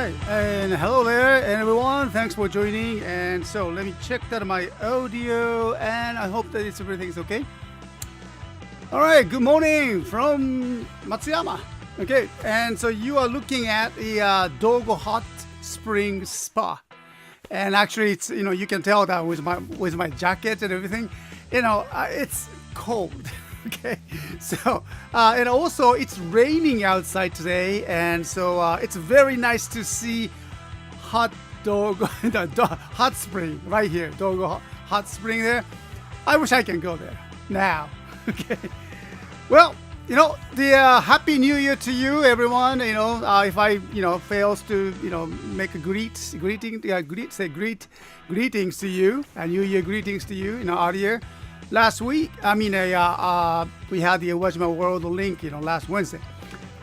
right, and hello there, everyone. Thanks for joining. And so let me check that my audio, and I hope that everything's okay. All right, good morning from Matsuyama. Okay, and so you are looking at the Dogo Hot Spring Spa, and actually, it's you can tell that with my jacket and everything, it's cold. Okay, so and also it's raining outside today, and so it's very nice to see hot hot spring right here, Dogo Hot Spring there. I wish I can go there now. Okay, well, the Happy New Year to you, everyone. If I fails to make a greetings to you, and New Year greetings to you, earlier. Last week, we had the Wajima World link, last Wednesday.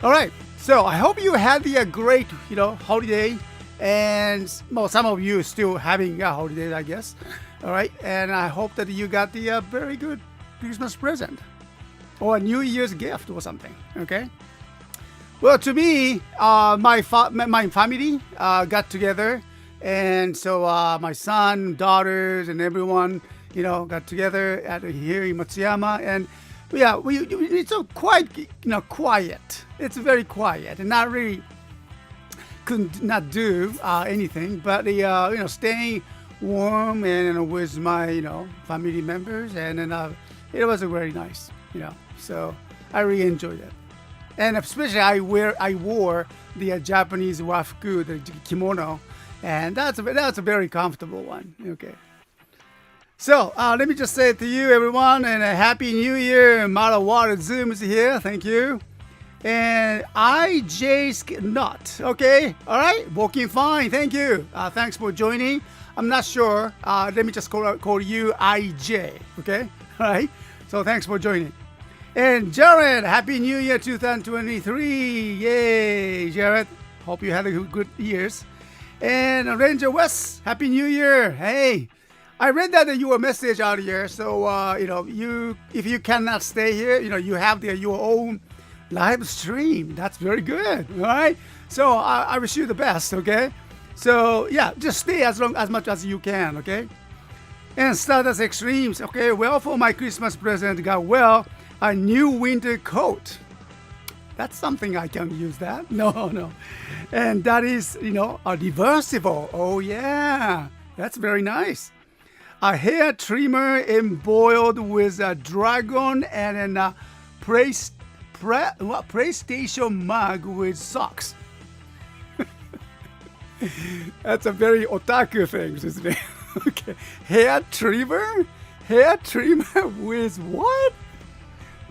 All right, so I hope you had the great, holiday, and some of you still having a holiday, I guess. All right, and I hope that you got the very good Christmas present or a New Year's gift or something. Okay. Well, to me, my family got together, and so my son, daughters, and everyone. Got together here in Matsuyama, and it's quite quiet. It's very quiet, and not really could not do anything, but staying warm and with my family members, and then it was very nice, So I really enjoyed it, and especially I wore the Japanese wafuku, the kimono, and that's a very comfortable one. Okay. So let me just say to you, everyone, and a Happy New Year. Marawater Zoom is here. Thank you. And IJ not. Okay. All right. Walking fine. Thank you. Thanks for joining. I'm not sure. Let me just call you IJ. Okay. All right. So thanks for joining. And Jared, Happy New Year 2023. Yay, Jared. Hope you had a good years. And Ranger West, Happy New Year. Hey. I read that your message earlier, so if you cannot stay here, you have your own live stream. That's very good, all right? So I wish you the best, okay? So yeah, just stay as much as you can, okay? And Stardust Extremes, okay? Well, for my Christmas present, got a new winter coat. That's something I can use that. No, no. And that is, a reversible. Oh, yeah. That's very nice. A hair trimmer embroidered with a dragon and then a PlayStation mug with socks. That's a very otaku thing, isn't it? Okay. Hair trimmer? Hair trimmer with what?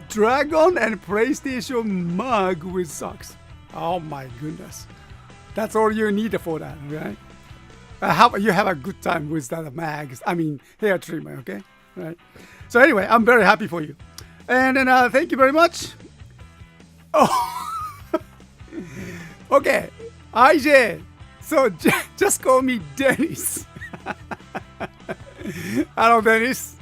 Dragon and PlayStation mug with socks. Oh my goodness. That's all you need for that, right? You have a good time with that mags. I mean, hair trimmer, okay? Right. So anyway, I'm very happy for you. And then thank you very much. Oh. Okay. IJ. So just call me Dennis. Hello, Dennis.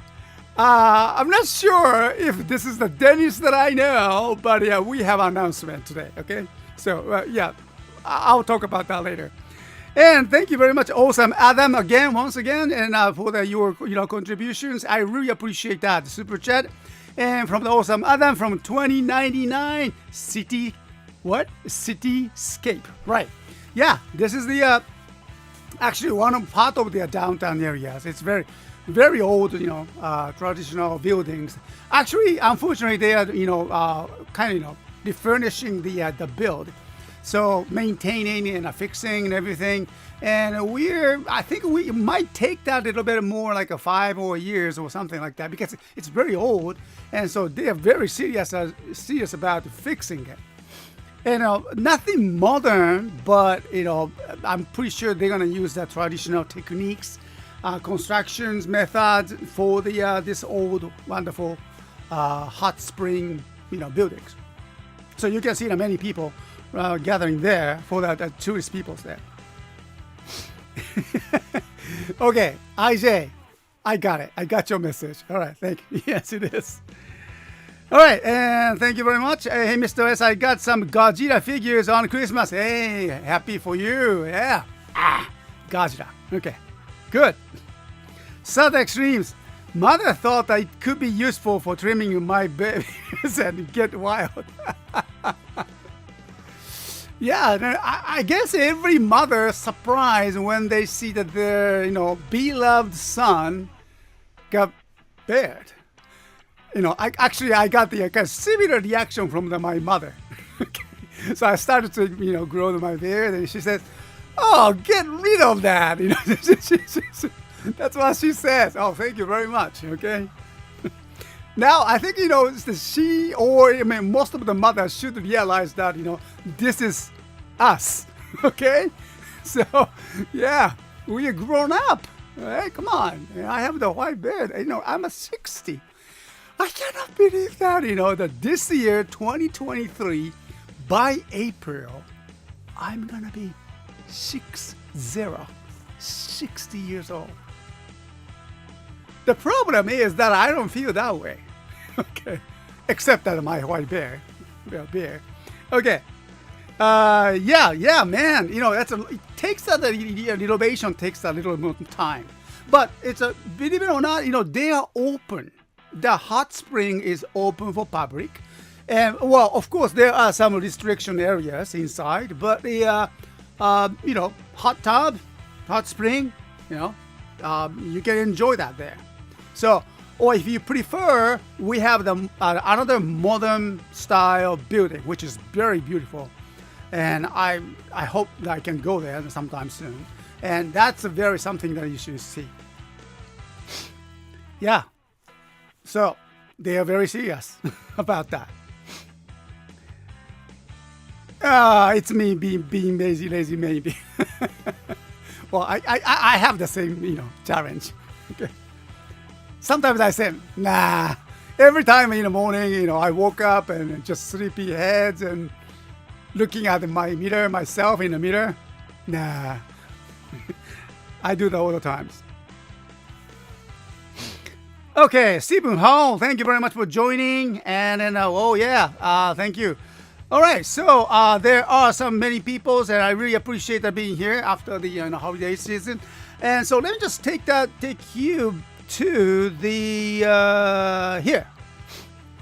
I'm not sure if this is the Dennis that I know, but yeah, we have an announcement today, okay? So, yeah, I'll talk about that later. And thank you very much, Awesome Adam, once again, and for your contributions. I really appreciate that. Super chat. And from the Awesome Adam from 2099 Cityscape. Right. Yeah, this is the actually one part of the downtown areas. It's very, very old, traditional buildings. Actually, unfortunately, they are, kind of, refurnishing the build. So maintaining and fixing and everything. And I think we might take that a little bit more like a 5 or years or something like that because it's very old. And so they are very serious about fixing it. Nothing modern, but, I'm pretty sure they're going to use the traditional techniques, constructions, methods for this old, wonderful hot spring, buildings. So you can see many people gathering there for the tourist peoples there. Okay, IJ, I got it. I got your message. All right, thank you. Yes, it is. All right, and thank you very much. Hey, Mr.S, I got some Godzilla figures on Christmas. Hey, happy for you. Yeah. Godzilla. Okay, good. Sad Extremes. Mother thought it could be useful for trimming my babies and get wild. Yeah, I guess every mother is surprised when they see that their, beloved son got bared. I got the kind of similar reaction from my mother. So I started to, grow my beard, and she said, "Oh, get rid of that." That's what she says. Oh, thank you very much. Okay. Now I think she or most of the mothers should realize that this is us. Okay. So yeah, we are grown up. Hey, come on. I have the white beard. I'm a 60. I cannot believe that, that this year, 2023, by April, I'm going to be 60 years old. The problem is that I don't feel that way. Okay. Except that my white bear. Okay. Yeah, man. It takes the renovation takes a little more time. But believe it or not, they are open. The hot spring is open for public. And, well, of course, there are some restriction areas inside, but the, hot tub, hot spring, you can enjoy that there. So, or if you prefer, we have another modern style building, which is very beautiful. And I hope that I can go there sometime soon. And that's something that you should see. Yeah. So they are very serious about that. It's me being lazy maybe. Well, I have the same, challenge. Okay. Sometimes I say, nah. Every time in the morning, I woke up and just sleepy heads and looking at myself in the mirror. Nah. I do that all the times. Okay, Stephen Hall, thank you very much for joining. And then, thank you. All right, so there are many people, and I really appreciate that being here after the holiday season. And so let me just take you to the here.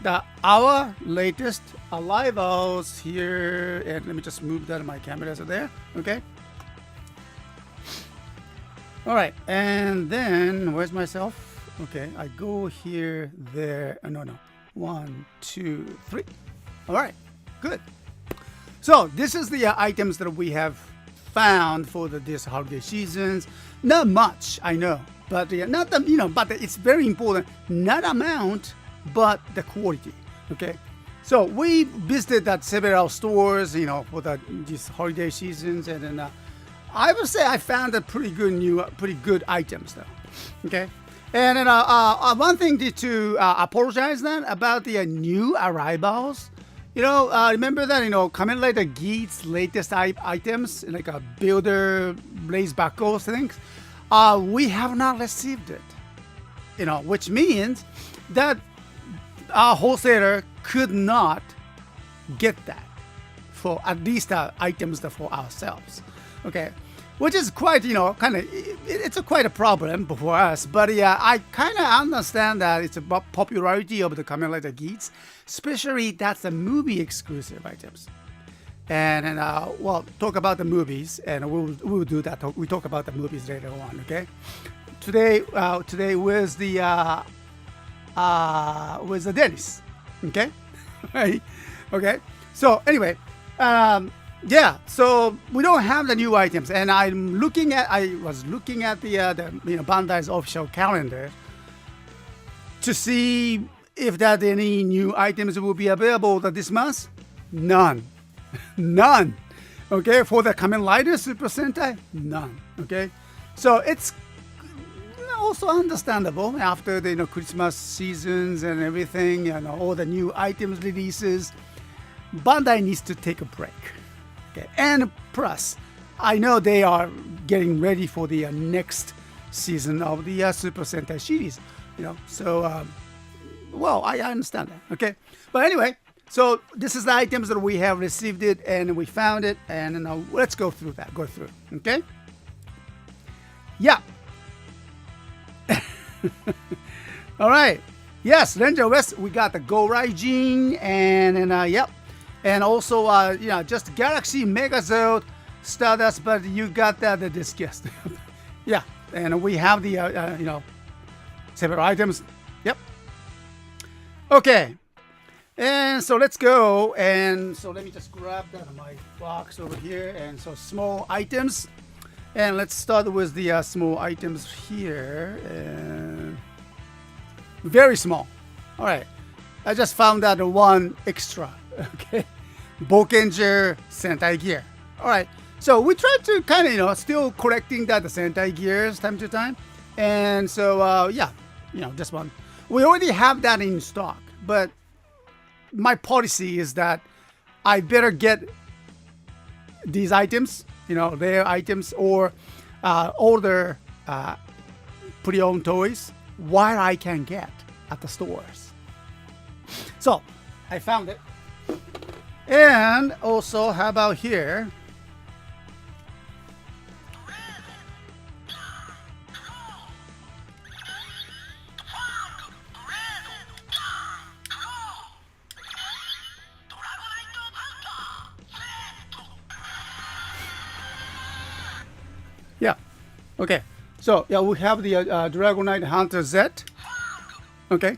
our latest arrivals here, and let me just move that my cameras are there. Okay. All right, and then where's myself? Okay, I go here, there. No. 1, 2, 3. All right, good. So this is the items that we have found for this holiday seasons. Not much, I know, but not the, but it's very important. Not amount, but the quality. Okay, so we visited that several stores, for these holiday seasons, and then I would say I found a pretty good items though. Okay, and then one thing to apologize then about the new arrivals. Remember that Kamen Rider Geats latest items like a builder blaze backhoe things. We have not received it. Which means that our wholesaler could not get that for at least items for ourselves. Okay, which is quite it's quite a problem for us. But yeah, I kind of understand that it's about popularity of the Kamen Rider Geats, especially that's the movie exclusive items. And well, talk about the movies, and we'll do that. We talk about the movies later on. Okay, today with the Dennis. Okay, right? Okay. So anyway, yeah. So we don't have the new items, and I was looking at the Bandai's official calendar to see if that any new items will be available this month. None. Okay, for the Kamen Rider Super Sentai, none. Okay, so it's also understandable after the Christmas seasons and everything, all the new items releases. Bandai needs to take a break. Okay, and plus, I know they are getting ready for the next season of the Super Sentai series. So well, I understand that. Okay, but anyway. So this is the items that we have received it and we found it, and now let's go through that. Okay? Yeah. All right. Yes, Ranger West, we got the Go Raijin and yep. And also just Galaxy Megazord Stardust, but you got the disc. Yeah. And we have the several items. Yep. Okay. And so let's go, and so let me just grab that my box over here, and so small items, and let's start with the small items here. Very small. All right, I just found that one extra. Okay, Bokenger Sentai gear. All right, so we try to kind of still collecting the Sentai gears time to time, and so yeah, this one we already have that in stock, but my policy is that I better get these items, their items, or older pre-owned toys while I can get at the stores. So I found it. And also, how about here? Yeah. Okay. So yeah, we have the Dragon Knight Hunter Z. Okay.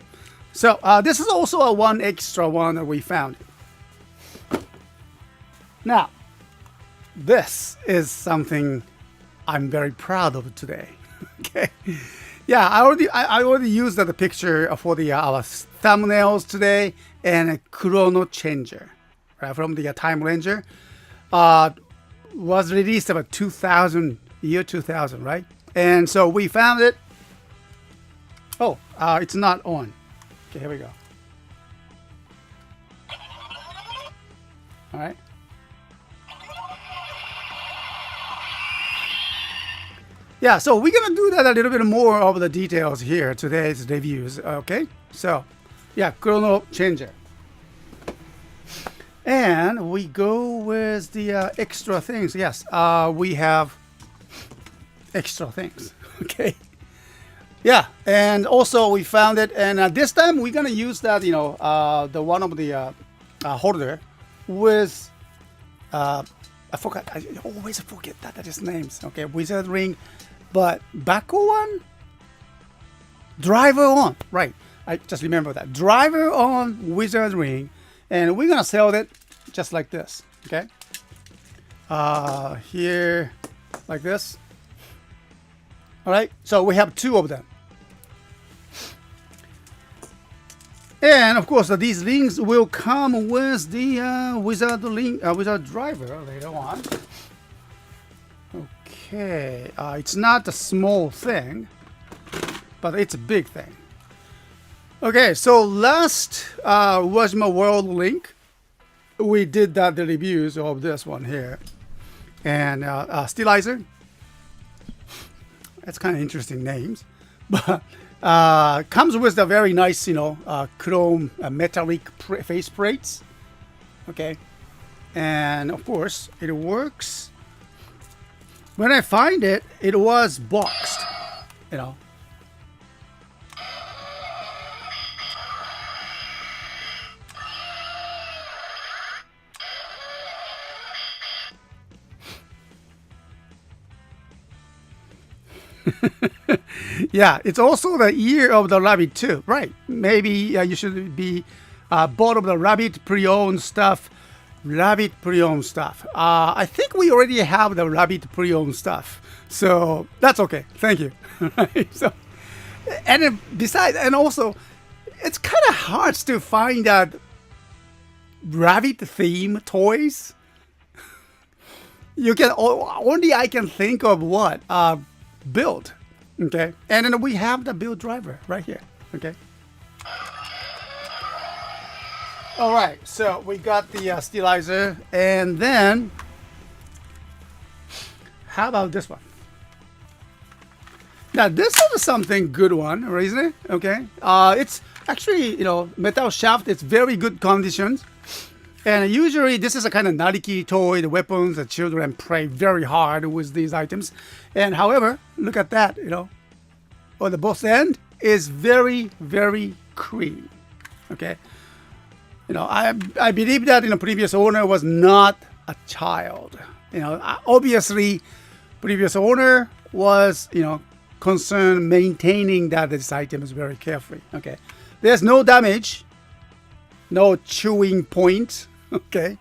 So this is also a one extra one that we found. Now, this is something I'm very proud of today. Okay. Yeah, I already used the picture for the our thumbnails today, and a Chrono changer, right, from the Time Ranger, was released about 2000. Year 2000, right? And so we found it. Oh, it's not on. Okay, here we go. All right. Yeah, so we're gonna do that a little bit more of the details here today's reviews. Okay, so yeah, Chrono changer. And we go with the extra things. Yes, we have extra things. Okay. Yeah, and also we found it, and this time we're gonna use that, the one of the holder with I forgot. I always forget that is names. Okay, wizard ring, but Bakuryuu one, driver on. Right, I just remember that driver on wizard ring, and we're gonna sell it just like this. Okay, here, like this. All right, so we have 2 of them. And of course, these rings will come with the wizard driver later on. Okay, it's not a small thing, but it's a big thing. Okay, so last Wajima World Link, we did the reviews of this one here, and Stylizer. That's kind of interesting names, but. Comes with a very nice, chrome metallic face plates. Okay, and of course it works. When I find it, it was boxed. Yeah, it's also the ear of the rabbit too, right? Maybe you should be bought of the rabbit pre-owned stuff. I think we already have the rabbit pre-owned stuff, so that's okay. Thank you. So, and then besides, and also, it's kind of hard to find that rabbit theme toys. You can only I can think of what build. Okay, and then we have the build driver right here. Okay. All right, so we got the stylizer, and then how about this one? Now this is something good one, isn't it? Okay, it's actually metal shaft. It's very good conditions, and usually this is a kind of nariki toy. The weapons, the children play very hard with these items, and however, look at that. On the both end is very, very clean. Okay. I believe that previous owner was not a child. Obviously, previous owner was concerned maintaining that this item is very carefully. Okay, there's no damage, no chewing point. Okay,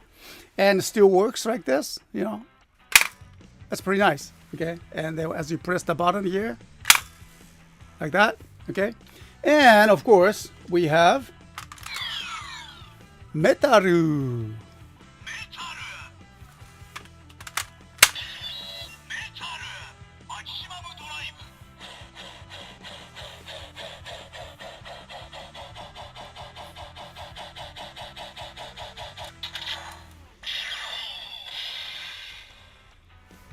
and still works like this. That's pretty nice. Okay, and then as you press the button here, like that. Okay, and of course we have Metaru.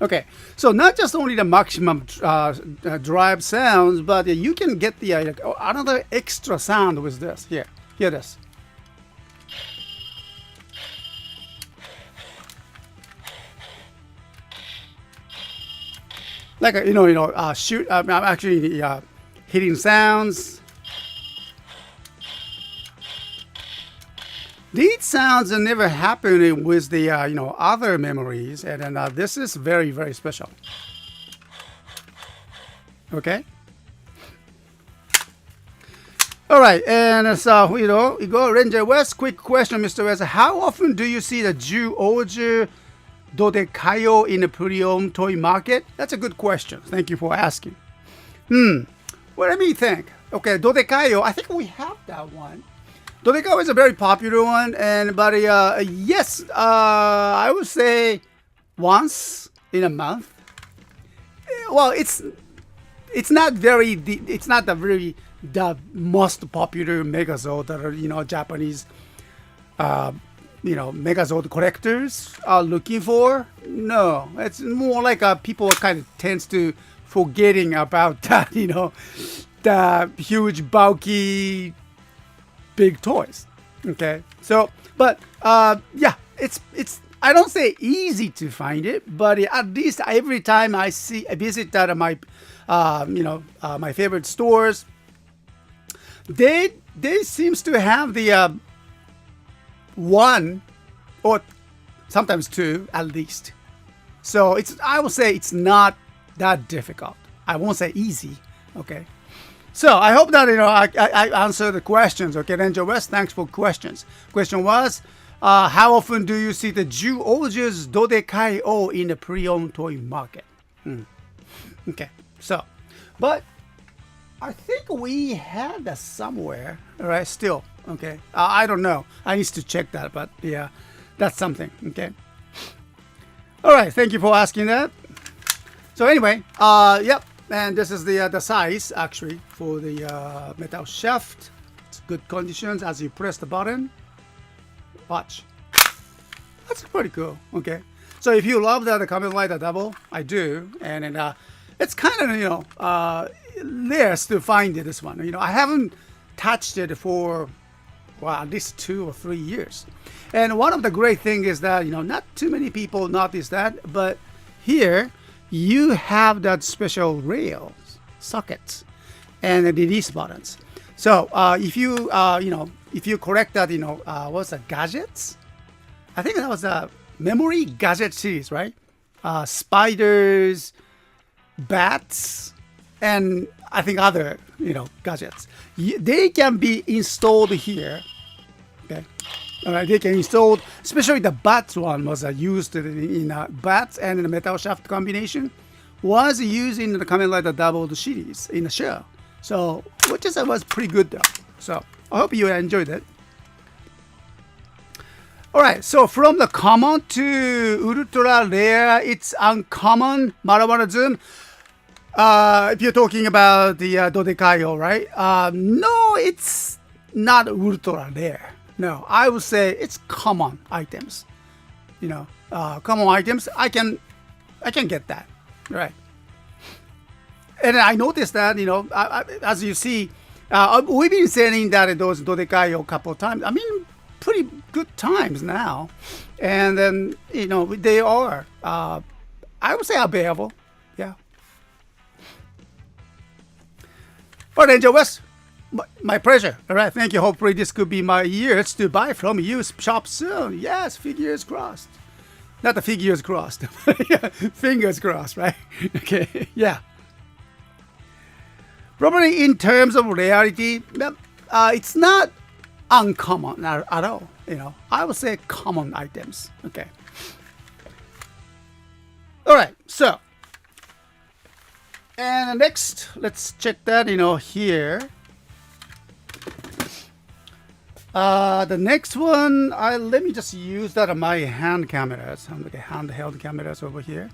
Okay, so not just only the maximum drive sounds, but you can get the another extra sound with this. Here, hear this. Like shoot. I'm actually hitting sounds. These sounds never happen with the other memories, and then this is very, very special. Okay. All right, and so we go Ranger West. Quick question, Mr. West. How often do you see the Ju Oju Dodekayo in the pre-owned toy market? That's a good question. Thank you for asking. Well, let me think. Okay, Dodekayo. I think we have that one. Dodekayo is a very popular one, but yes, I would say once in a month. Well, it's not the most popular Megazord that are Japanese Megazord collectors are looking for. No, it's more like people kind of tends to forgetting about that the huge bulky big toys. Okay, so but yeah, it's I don't say easy to find it, but at least every time I visit that my, my favorite stores, they seems to have the one or sometimes two at least. So I would say it's not that difficult. I won't say easy. Okay. So I hope that I answer the questions. Okay, Ranger West, thanks for questions. Question was, how often do you see the Ju-Oju's Dodekai O in the pre-owned toy market? Okay, so, but I think we had that somewhere, right? Still, okay. I don't know. I need to check that, but yeah, that's something. Okay. All right, thank you for asking that. So anyway, yep. And this is the size actually for the metal shaft. It's good conditions as you press the button. Watch. That's pretty cool. Okay. So if you love the Kamen Rider Double, I do, and it's kind of rare to find this one. I haven't touched it for at least 2 or 3 years. And one of the great things is that not too many people notice that, but here you have that special rails, sockets, and the release buttons. So if you if you collect that what's that, gadgets? I think that was a memory gadget series, right? Spiders, bats, and I think other gadgets. They can be installed here. Okay. All right, they can install, especially the bats one was used in bats and in the metal shaft combination was used in the Kamen Rider Double series in the show. So, which was pretty good though. So, I hope you enjoyed it. All right, so from the common to ultra rare, it's uncommon. Maramara Zoom. If you're talking about the Dodekaio, right? No, it's not ultra rare. No, I would say it's common items. Common items. I can get that, right? And I noticed that as you see, we've been selling that those Dodekai a couple of times. I mean, pretty good times now, and then they are. I would say available. Yeah. But Angel West. My pleasure. All right, thank you. Hopefully this could be my years to buy from you shop soon. Yes, fingers crossed. Not the figures crossed. Fingers crossed, right? Okay, yeah. Probably in terms of rarity, it's not uncommon at all. I would say common items. Okay. All right, so. And next, let's check that, here. The next one, let me just use that on my hand cameras. I'm like handheld cameras over here.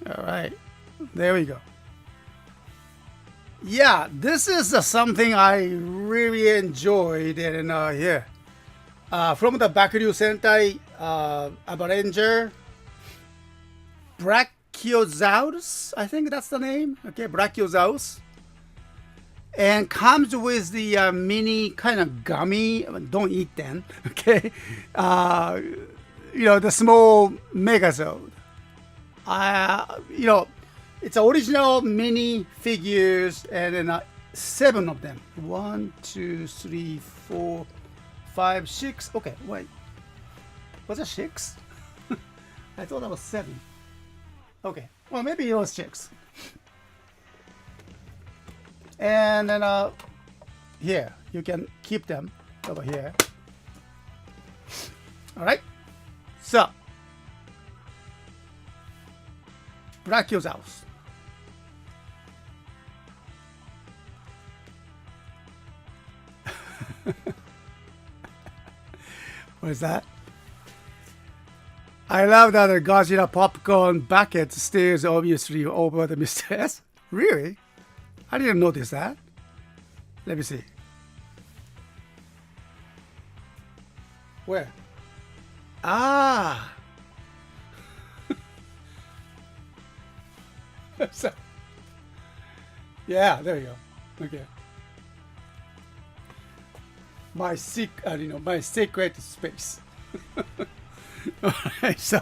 All right, there we go. Yeah, this is something I really enjoyed, and here, from the Bakuryuu Sentai Avenger, Brachiosaurus, I think that's the name. Okay, Brachiosaurus. And comes with the mini kind of gummy. Don't eat them, okay? The small Megazord. It's original mini figures, and then 7 of them. 1, 2, 3, 4, 5, 6. Okay, wait. Was it 6? I thought that was 7. Okay, well maybe it was 6. And then here you can keep them over here. All right. So Brachiosaurus. What is that? I love that the Godzilla popcorn bucket stays obviously over the Mr.S. Really? I didn't notice that. Let me see. Where? Ah. So, yeah, there you go. Okay. My my secret space. Alright, so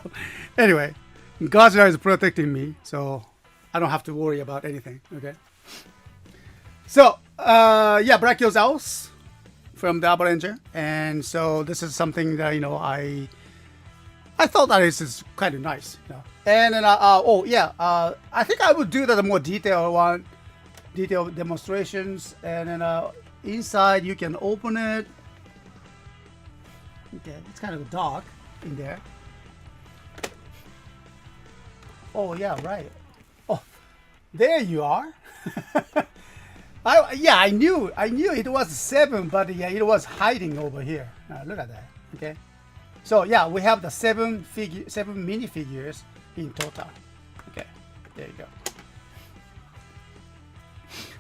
anyway, Godzilla is protecting me, so I don't have to worry about anything. Okay. So yeah, Brachiosaurus from the Avalanche, and so this is something that I thought that this is kind of nice. And then oh yeah, I think I would do the more detailed demonstrations, and then inside you can open it. Okay, it's kind of dark in there. Oh yeah, right. Oh, there you are. I knew it was 7, but yeah, it was hiding over here. Look at that. Okay, so yeah, we have the 7 minifigures in total. Okay, there you go.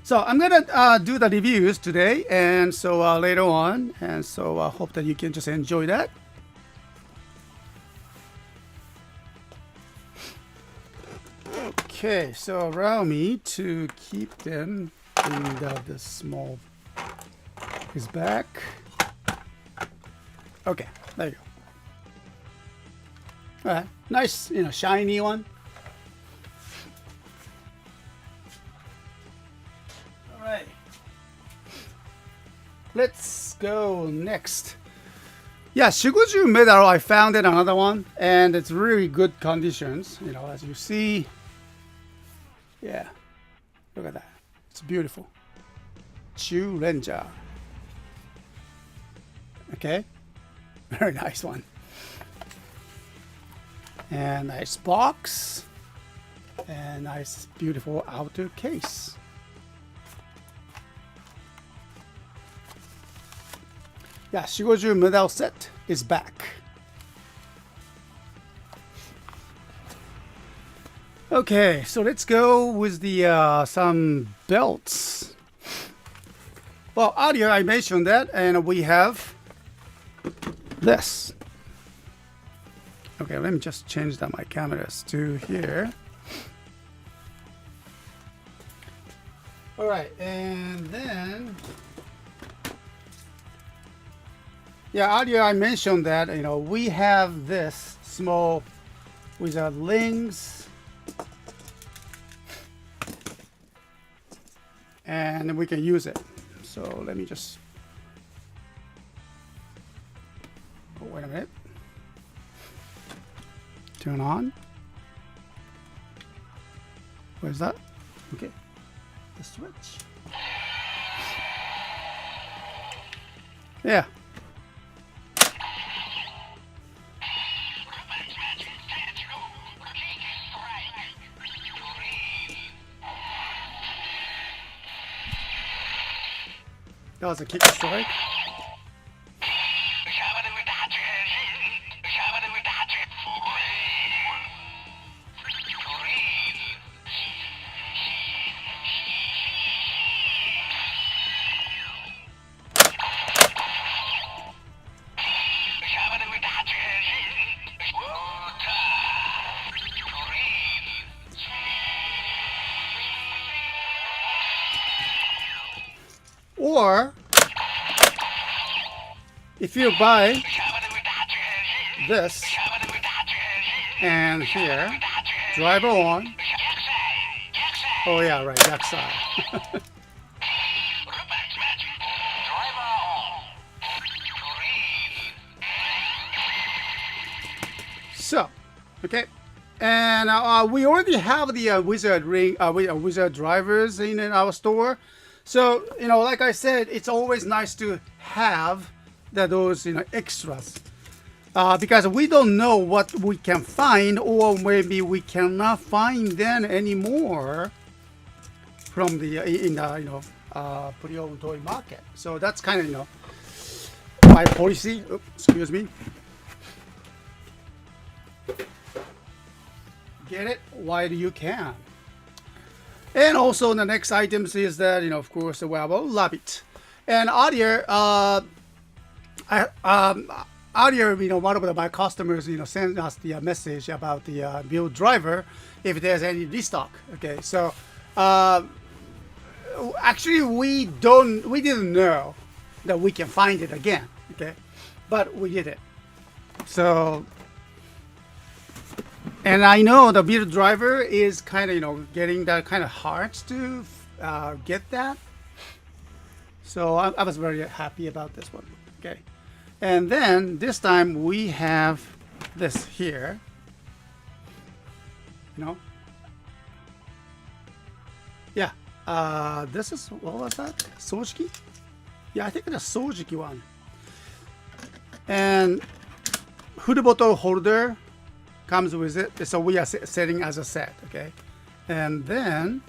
So I'm gonna do the reviews today, and so later on, and so I hope that you can just enjoy that. Okay, so allow me to keep them in the small his back. Okay, there you go. All right, nice, shiny one. All right, let's go next. Yeah, Shiguju medal. I found it another one, and it's really good conditions. As you see. Yeah, look at that. It's beautiful. Chu Ranger. Okay, very nice one. And nice box. And nice, beautiful outer case. Yeah, Shiguju medal set is back. Okay, so let's go with the some belts. Well, earlier I mentioned that, and we have this. Okay, let me just change my cameras to here. All right, and then yeah, earlier I mentioned that we have this small with rings. And we can use it. So let me just. Oh, wait a minute. Turn on. Where's that? Okay. The switch. Yeah. That was a kick strike. Or if you buy this and here, driver on. Oh yeah, right, that side. So, okay, and we already have the wizard ring, wizard drivers in our store. So like I said, it's always nice to have those extras because we don't know what we can find, or maybe we cannot find them anymore from the pre-owned toy market. So that's kind of my policy. Oops, excuse me. Get it while you can. And also the next items is that of course we have a rabbit. And earlier earlier one of my customers sent us the message about the build driver if there's any restock. Okay, so actually we didn't know that we can find it again. Okay, but we did it. So And I know the build driver is kind of, getting that kind of hard to get that. So I was very happy about this one. Okay. And then this time we have this here. Yeah. This is, what was that? Sojiki? Yeah, I think it's a Sojiki one. And hood bottle holder comes with it. So we are setting as a set, okay? And then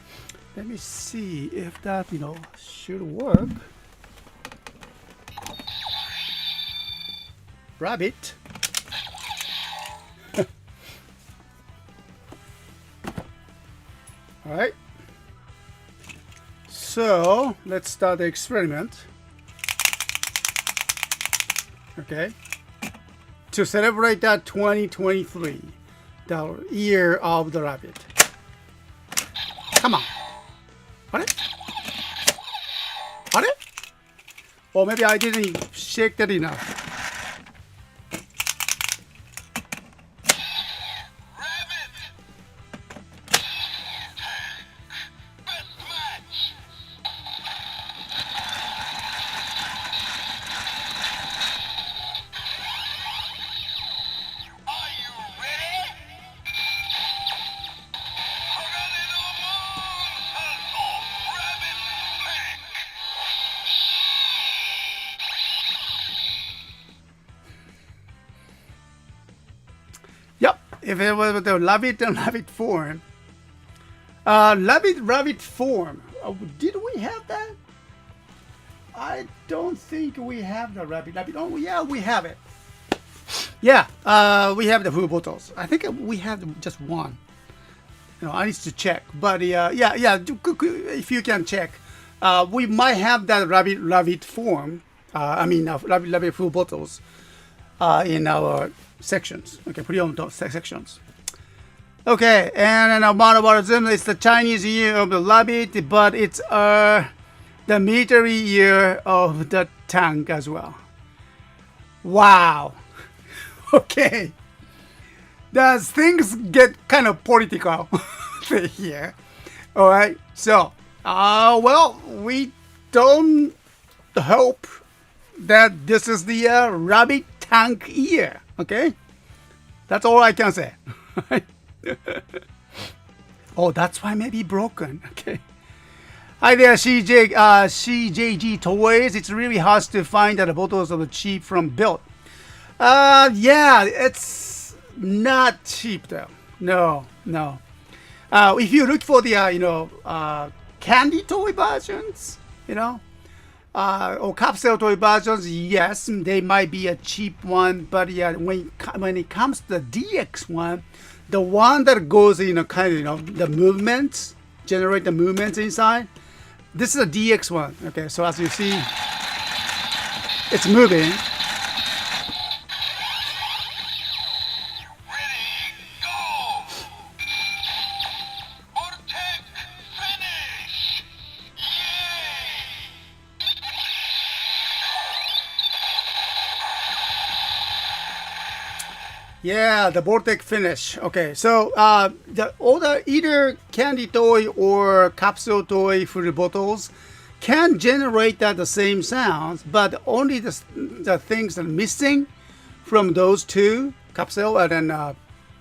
let me see if that, should work. Rabbit. All right. So let's start the experiment. Okay. To celebrate that 2023, the year of the rabbit. Come on. What? What? Or maybe I didn't shake that enough. If it was the rabbit and rabbit form, rabbit form, did we have that? I don't think we have the rabbit. Oh yeah, we have it. Yeah, we have the full bottles. I think we have just one. I need to check, but yeah. If you can check, we might have that rabbit form. Rabbit full bottles in our sections. Okay, pre-owned sections. Okay, and Monobarism is the Chinese year of the rabbit, but it's the military year of the tank as well. Wow. Okay. Does things get kind of political here? All right. So, well, we don't hope that this is the rabbit tank year. Okay, that's all I can say. Oh, that's why maybe broken. Okay. Hi there, CJG Toys. It's really hard to find the bottles of the cheap from built. Yeah, it's not cheap though. No. If you look for the candy toy versions, or capsule toy versions, yes, they might be a cheap one, but yeah, when it comes to the DX one, the one that goes in the movements, generate the movements inside, this is a DX one. Okay, so as you see, it's moving. Yeah, the Vortex finish. Okay, so all the either candy toy or capsule toy full bottles can generate the same sounds, but only the things that are missing from those two capsule and then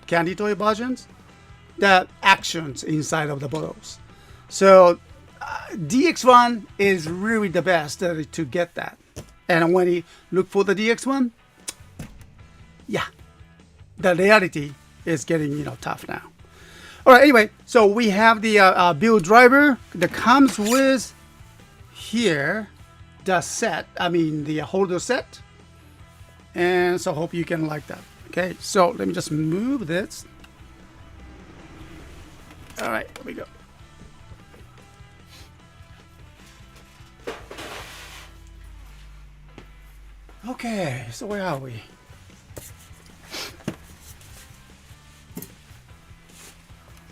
candy toy versions, the actions inside of the bottles. So DX1 is really the best to get that. And when you look for the DX1, yeah, the reality is getting tough now. All right, anyway, so we have the build driver that comes with here the set, the holder set, and so hope you can like that. Okay, so let me just move this. All right, here we go. Okay, so where are we?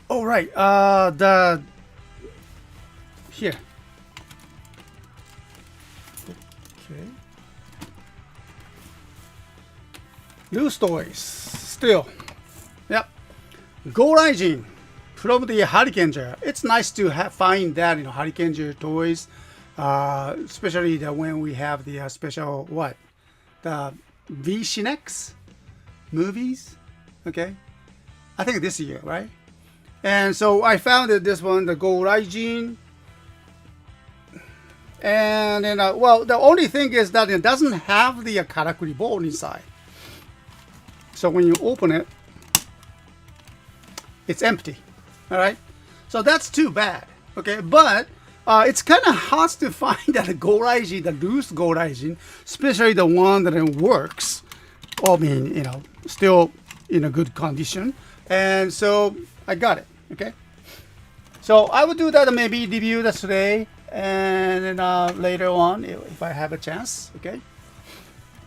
All right, here. Okay. CSTOYS, still. Yep. Goraijin from the Hurricane. It's nice to find that Hurricane toys, especially when we have the special the V-Shinex movies. Okay, I think this year, right? And so I found this one, the Goraijin. And then, well, the only thing is that it doesn't have the karakuri board inside. So when you open it, it's empty. All right, so that's too bad. Okay, but it's kind of hard to find that Goraijin, the loose Goraijin, especially the one that works. I mean, still in a good condition. And so I got it. Okay, so I will do that, maybe review that today, and then later on if I have a chance. Okay,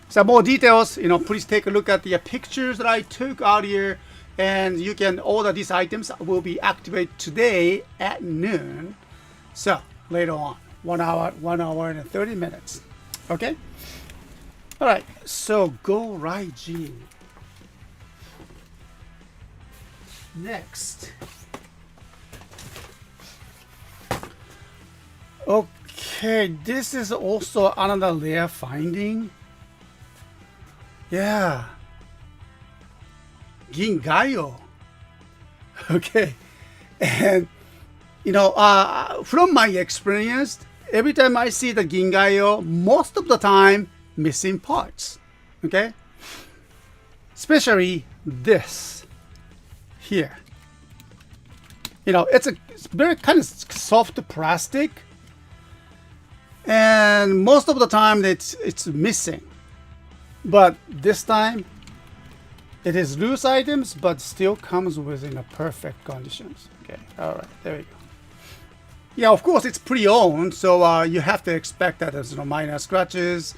so more details, please take a look at the pictures that I took earlier, and you can order these items. Will be activated today at noon. So later on, 1 hour and 30 minutes. Okay, all right, so Goraijin. Next, okay, this is also another rare finding. Yeah, Gingayo. Okay, and from my experience, every time I see the Gingayo, most of the time missing parts. Okay, especially this here. It's very kind of soft plastic, and most of the time it's missing. But this time it is loose items, but still comes within a perfect conditions. Okay, all right, there we go. Yeah, of course it's pre-owned, so you have to expect that there's minor scratches,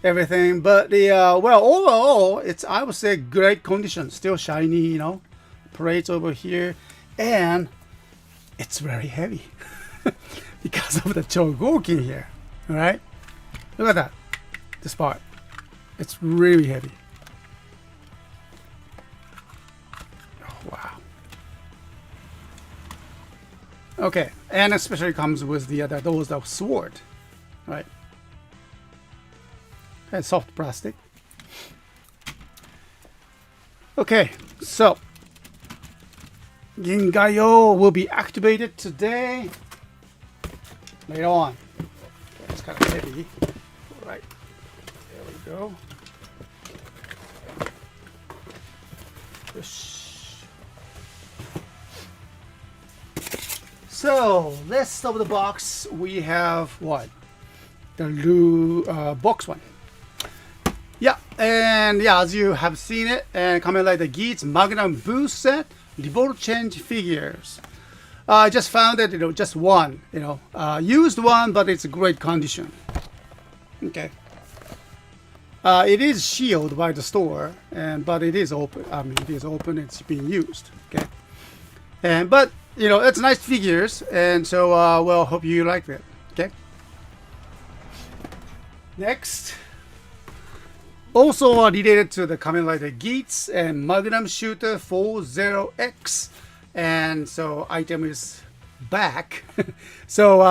everything. But the well, overall, it's, I would say, great condition. Still shiny, Parades over here, and it's very heavy because of the chogokin here. All right, look at that. This part, it's really heavy. Oh, wow. Okay, and especially comes with the sword, right? And soft plastic. Okay, so Gingayo will be activated today. Later on. Okay, it's kind of heavy. All right, there we go. So, rest of the box, we have what? The box one. Yeah, and yeah, as you have seen it, and Kamen Rider Geats Magnum Boost set, Revolt Change figures. I just found it, just one, used one, but it's a great condition. Okay. It is sealed by the store, but it is open. I mean, it is open. It's being used. Okay. But it's nice figures, and so well, hope you like it. Okay. Next, also related to the Kamen Rider Geats and Magnum Shooter 40X, and so item is back. So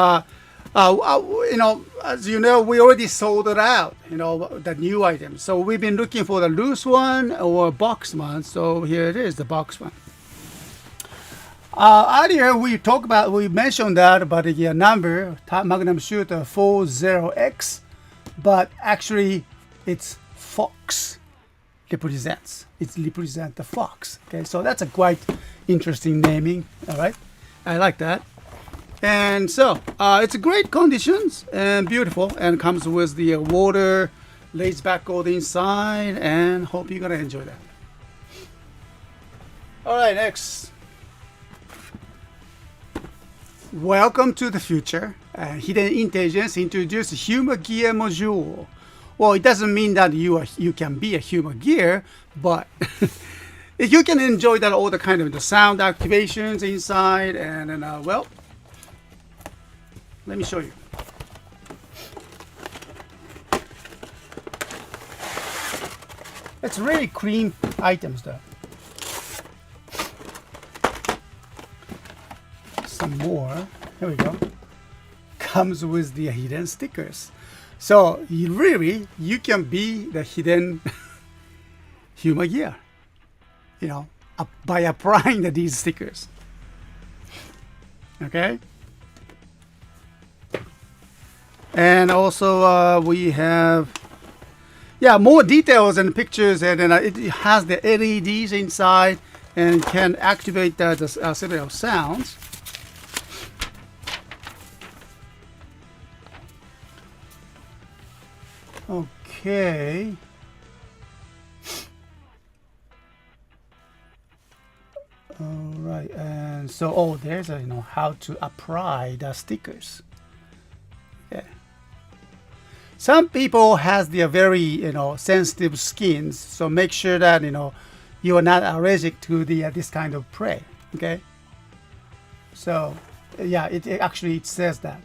as you know, we already sold it out. The new item. So we've been looking for the loose one or box one. So here it is, the box one. Earlier we mentioned that about the number Magnum Shooter 40X, but actually it's Fox represents. It represents the fox. Okay, so that's a quite interesting naming. All right, I like that. And so it's great conditions and beautiful, and comes with the water, lays back gold inside, and hope you're gonna enjoy that. All right, next. Welcome to the future. Hidden Intelligence introduced humor gear module. Well, it doesn't mean that you can be a humor gear, but you can enjoy that all the kind of the sound activations inside, and then well, let me show you. It's really clean items though. some more. Here we go. Comes with the hidden stickers. So you can be the hidden humor gear, by applying these stickers. Okay. And also we have, more details and pictures, and then it has the LEDs inside and can activate the several sounds. Okay. All right, and so there's a how to apply the stickers. Yeah. Some people has the very sensitive skins, so make sure that you are not allergic to this kind of prey. Okay. So yeah, it actually says that.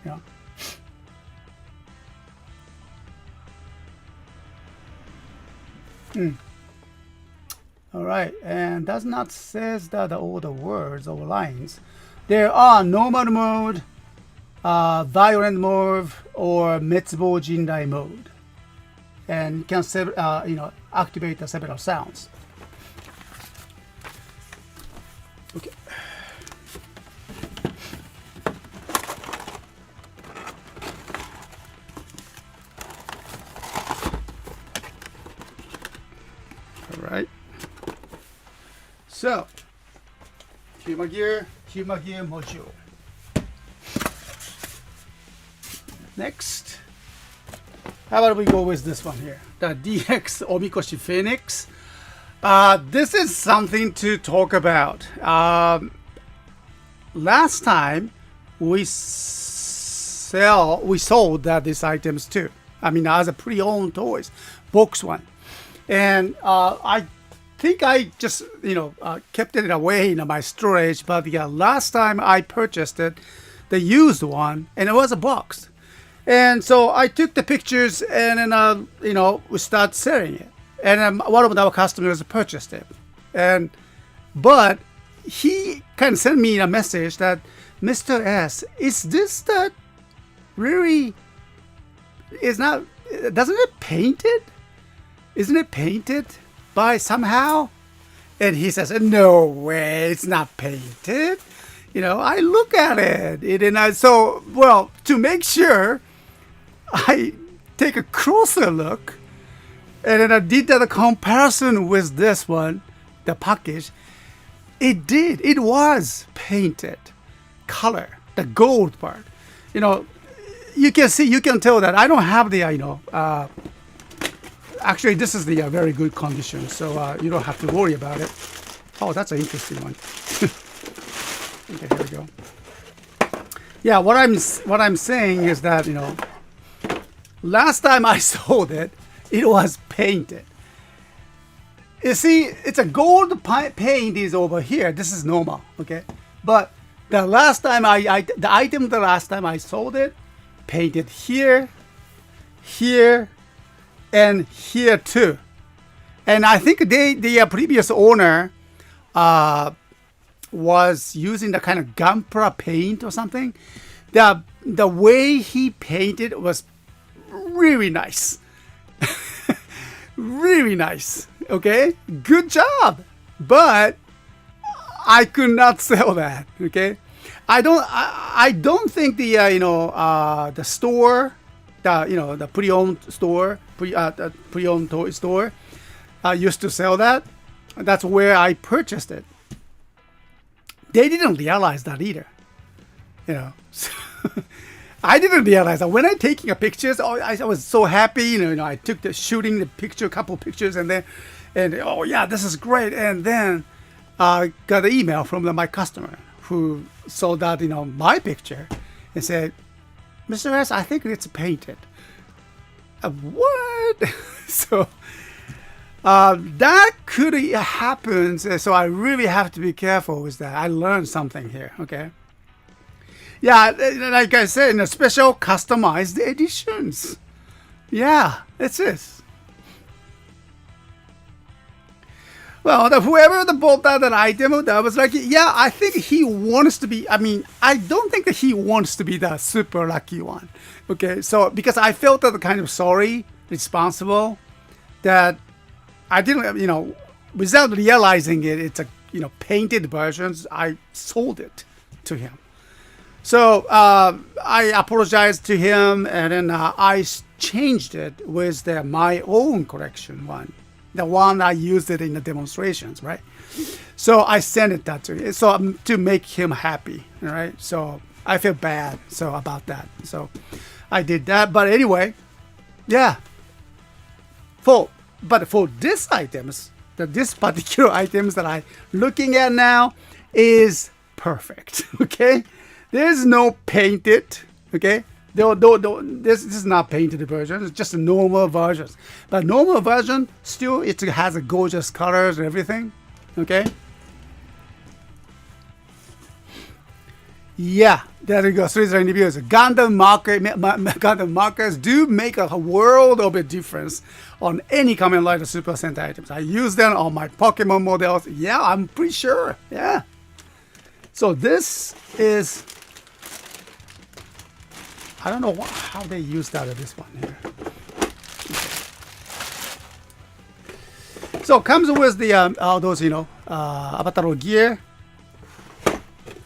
All right, and does not says that all the words or lines. There are normal mode, violent mode, or Metsubo Jindai mode, and can activate the several sounds. Okay. All right. So, humor gear module. Next, how about we go with this one here, the DX Omikoshi Phoenix. This is something to talk about. Last time we sold these items too. I mean, as a pre-owned toys, box one, and I think I just kept it away in my storage. But last time I purchased it, the used one, and it was a box. And so I took the pictures, and then we start selling it. And then one of our customers purchased it, but he kind of sent me a message that, Mr.S, is this that really is not? Doesn't it painted? Isn't it painted by somehow? And he says, no way, it's not painted. I look at it, and to make sure, I take a closer look, and then I did the comparison with this one, the package. It was painted color, the gold part. You can tell that I don't have the actually this is the very good condition, so you don't have to worry about it. Oh, that's an interesting one. Okay, here we go. Yeah, what I'm saying is that last time I sold it, it was painted. You see, it's a gold paint is over here. This is normal, okay? But the last time the last time I sold it, painted here, here, and here too. And I think the previous owner was using the kind of Gampra paint or something. The way he painted was really nice. Really nice. Okay, good job. But I could not sell that. Okay, I don't think the the store, the pre-owned store, the pre-owned toy store used to sell that. That's where I purchased it. They didn't realize that either. I didn't realize that when I taking a pictures. I was so happy. I took shooting the picture, a couple pictures, and oh yeah, this is great. And then I got an email from my customer who saw that my picture and said, Mr.S, I think it's painted. What? So that could happen. So I really have to be careful with that. I learned something here. Okay. Yeah, like I said, in a special customized editions. Yeah, it's this. Well, whoever bought that item, that was like, yeah, I think he wants to be. I mean, I don't think that he wants to be the super lucky one. Okay, so because I felt that kind of sorry, responsible, that I didn't, without realizing it, it's a painted versions. I sold it to him. So I apologized to him, and then I changed it with my own collection one, the one I used it in the demonstrations, right? So I sent it that to him, so to make him happy, right? So I feel bad about that. So I did that, but anyway, yeah. But for this items, this particular items that I'm looking at now is perfect. Okay. There's no painted, okay? This is not painted version. It's just a normal version. But normal version, still, it has a gorgeous colors and everything, okay? Yeah, there you go. 3 reviews. Gundam markers do make a world of a difference on any Kamen Rider Super Sentai items. I use them on my Pokemon models. Yeah, I'm pretty sure. Yeah. So this is... I don't know how they used out of this one here. Okay. So it comes with the all those Avatar gear.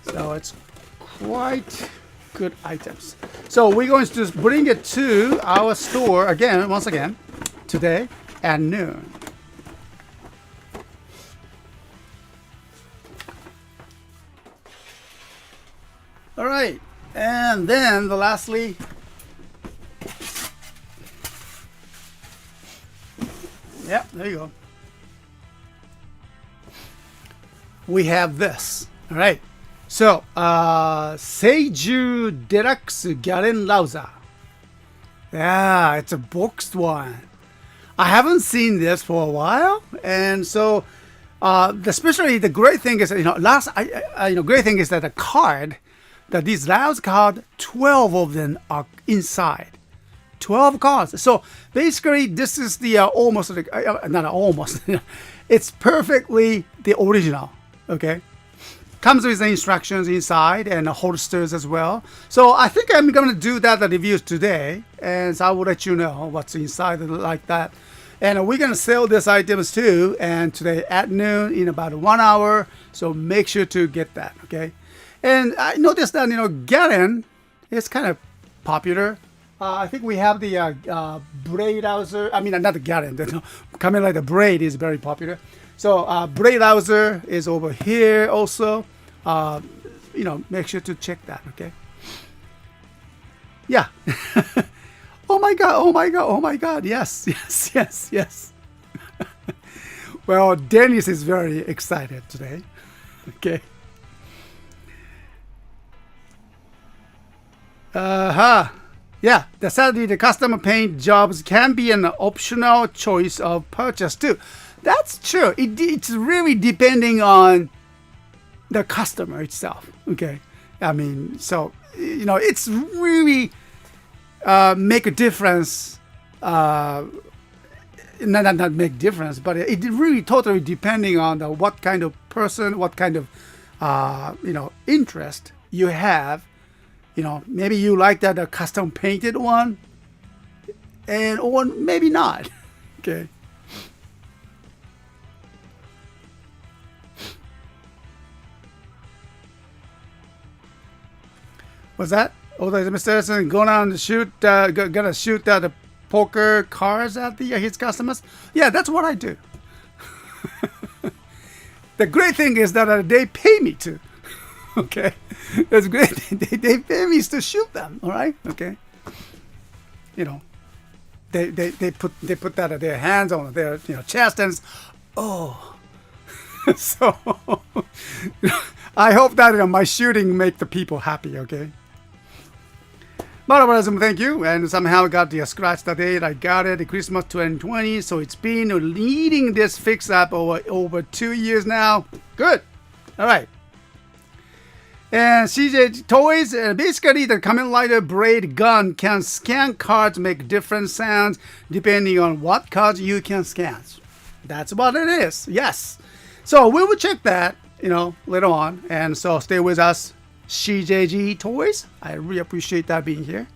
So it's quite good items. So we're going to bring it to our store once again, today at noon. All right. And then lastly, yeah, there you go. We have this. All right. So, Seiju Deluxe Garren Rouser. Yeah, it's a boxed one. I haven't seen this for a while, and so especially the great thing is great thing is that the card. That these Rouse cards, 12 of them are inside. 12 cards. So basically, this is the almost, not almost, it's perfectly the original. Okay, comes with the instructions inside and the holsters as well. So I think I'm going to do that reviews today, and so I will let you know what's inside like that. And we're going to sell these items too, and today at noon in about 1 hour. So make sure to get that. Okay. And I noticed that, Garren is kind of popular. I think we have the braid Rouser. I mean, not the Garren. Kamen Rider braid is very popular. So braid Rouser is over here also. Make sure to check that, okay? Yeah. Oh my God, oh my God, oh my God. Yes, yes, yes, yes. Well, Dennis is very excited today. Okay. Yeah, sadly, the custom paint jobs can be an optional choice of purchase too. That's true. It's really depending on the customer itself. Okay. I mean, so, it's really make a difference. Not make difference, but it really totally depending on what kind of person, what kind of, interest you have. Maybe you like that custom painted one, or maybe not. Okay. What's that? Oh, there's Mr.S gonna shoot the poker cards at his customers. Yeah, that's what I do. The great thing is that they pay me to. Okay, that's great. They pay me to shoot them. All right. Okay. They put that at their hands on their chest and so I hope that my shooting make the people happy. Okay. Marabolism, thank you. And somehow got the scratch the date. I got it Christmas 2020. So it's been leading this fix up over 2 years now. Good. All right. And CSTOYS, basically the Kamen Rider braid gun can scan cards, make different sounds depending on what cards you can scan. That's what it is. Yes. So we will check that, later on. And so stay with us, CJG Toys. I really appreciate that being here.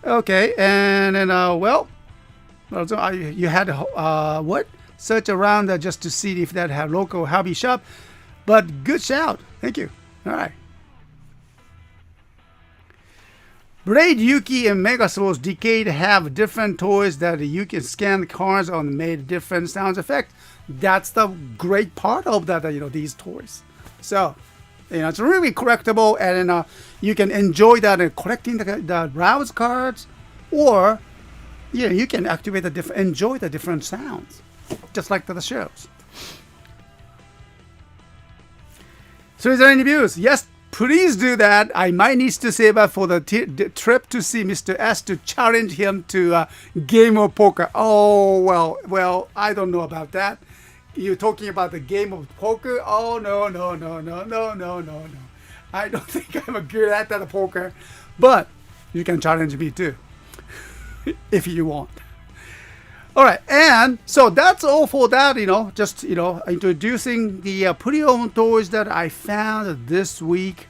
Okay, and then you had what? Search around just to see if that had local hobby shop. But good shout. Thank you. All right. Braid, Yuki, and Megasource Decade have different toys that you can scan cards on, made different sound effect. That's the great part of that, these toys. So, it's really collectible, and you can enjoy that in collecting the browse cards, or you can activate enjoy the different sounds, just like the shows. So, is there any views? Yes. Please do that. I might need to save up for the trip to see Mr. S to challenge him to game of poker. Oh, well, I don't know about that. You're talking about the game of poker? Oh, no. I don't think I'm good at that poker. But you can challenge me too, if you want. All right, and so that's all for that, just, introducing the pre-owned toys that I found this week.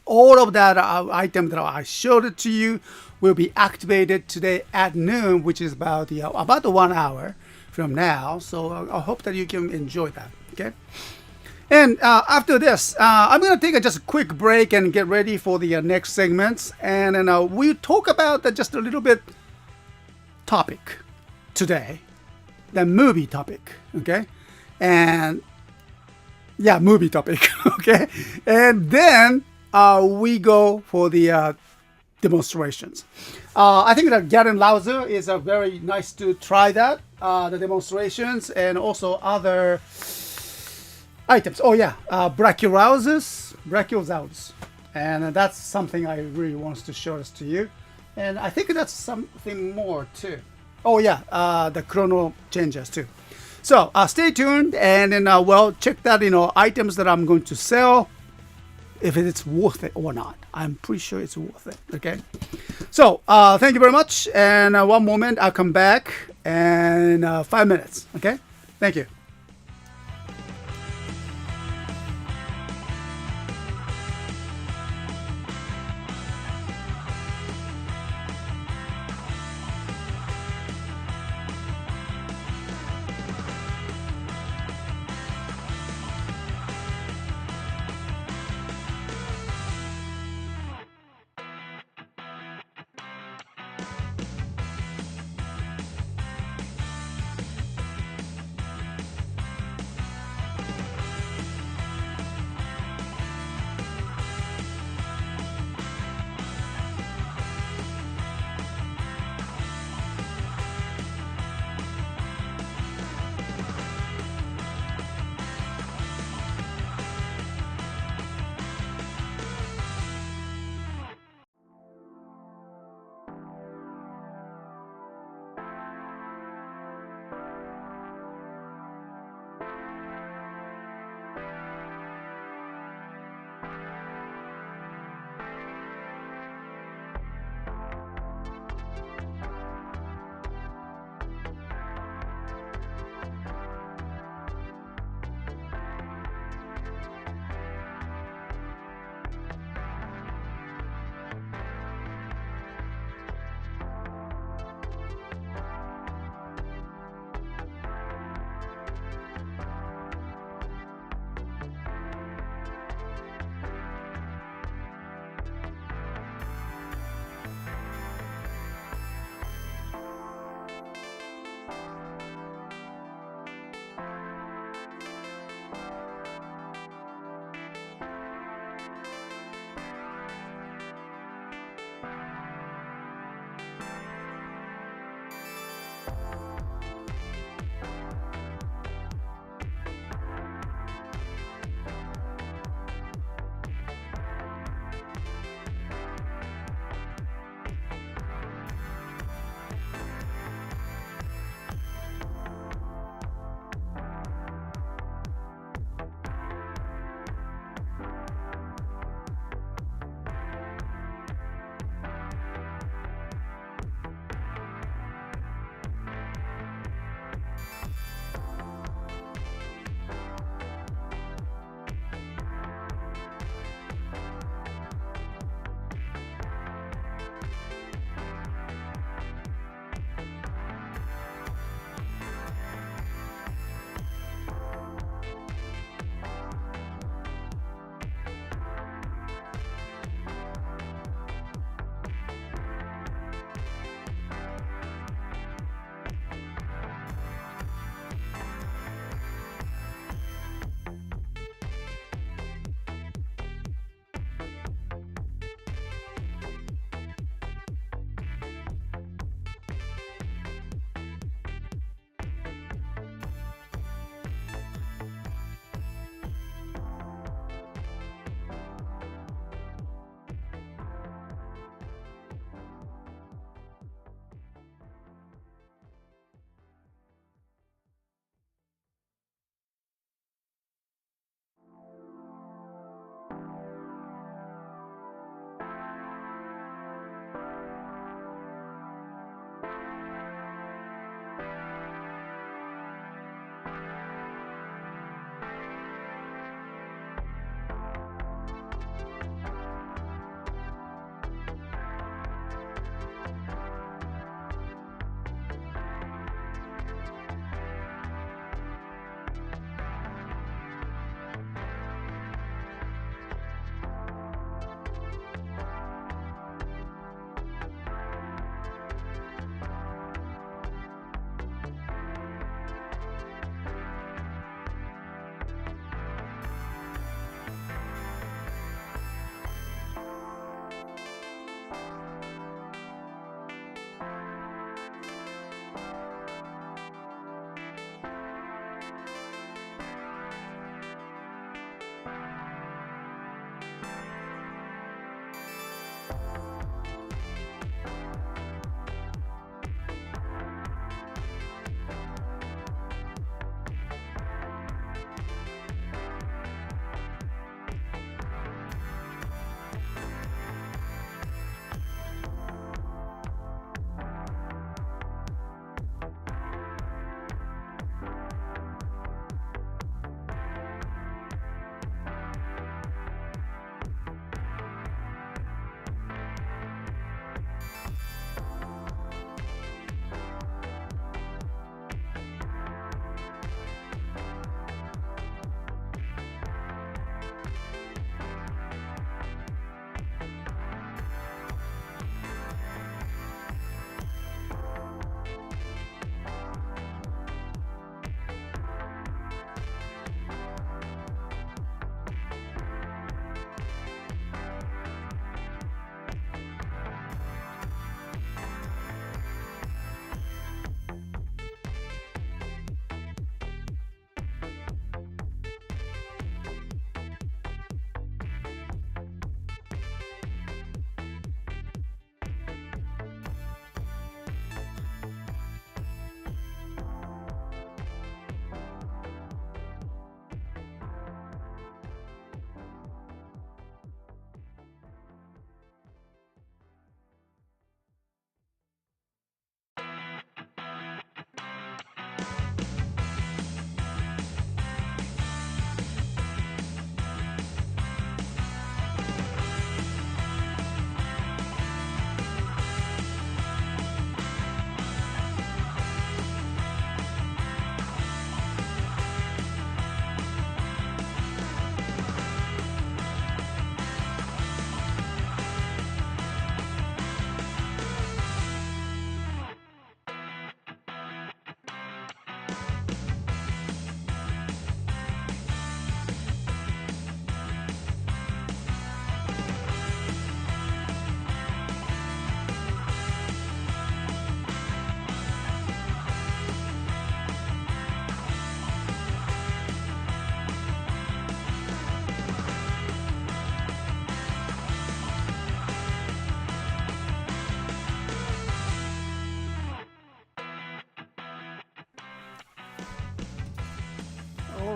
All of that item that I showed it to you will be activated today at noon, which is about the 1 hour from now. So I hope that you can enjoy that, okay? And after this, I'm going to take just a quick break and get ready for the next segments. And then we'll talk about just a little bit topic today, the movie topic, okay? And yeah, movie topic, okay? And then we go for the demonstrations. I think that Garren Rouser is a very nice to try that, the demonstrations, and also other items. Oh yeah, Brachiosaurus. And that's something I really want to show this to you. And I think that's something more too. Oh yeah, the Chrono changes too. So stay tuned, and then check that items that I'm going to sell, if it's worth it or not. I'm pretty sure it's worth it. Okay. So thank you very much, and one moment, I'll come back in 5 minutes. Okay. Thank you.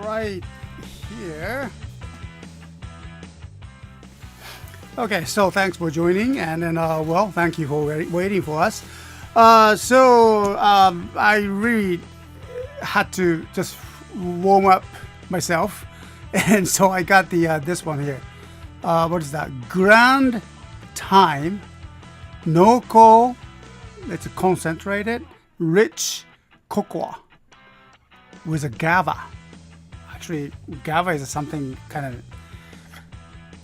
right here. Okay, so thanks for joining, and then well, thank you for waiting for us. I really had to just warm up myself, and so I got the this one here. What is that? Grand Time Noko. It's a concentrated, rich cocoa with a GABA. Actually, GABA is something kind of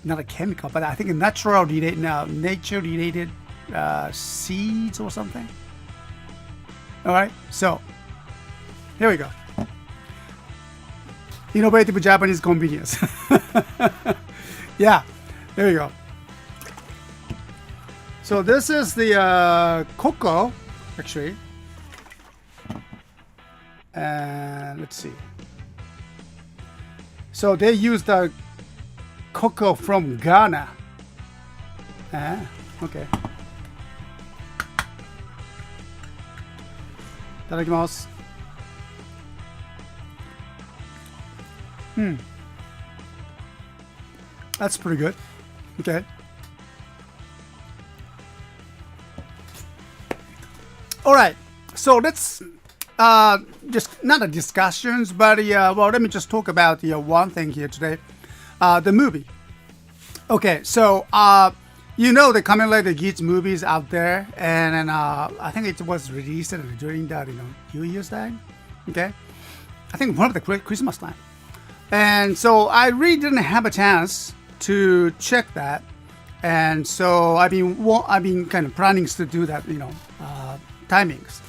not a chemical, but I think a nature-related seeds or something. All right, so here we go. Innovative Japanese convenience. Yeah, there you go. So this is the cocoa, actually. And let's see. So they use the cocoa from Ghana. Okay. いただきます。That's pretty good. Okay. All right. So let's just not a discussions, but well, let me just talk about one thing here today. The movie. Okay, so the Kamen Rider Geats movies out there, and I think it was released during that New Year's time. Okay, I think one of the Christmas time, and so I really didn't have a chance to check that, and so I've been kind of planning to do that, timings,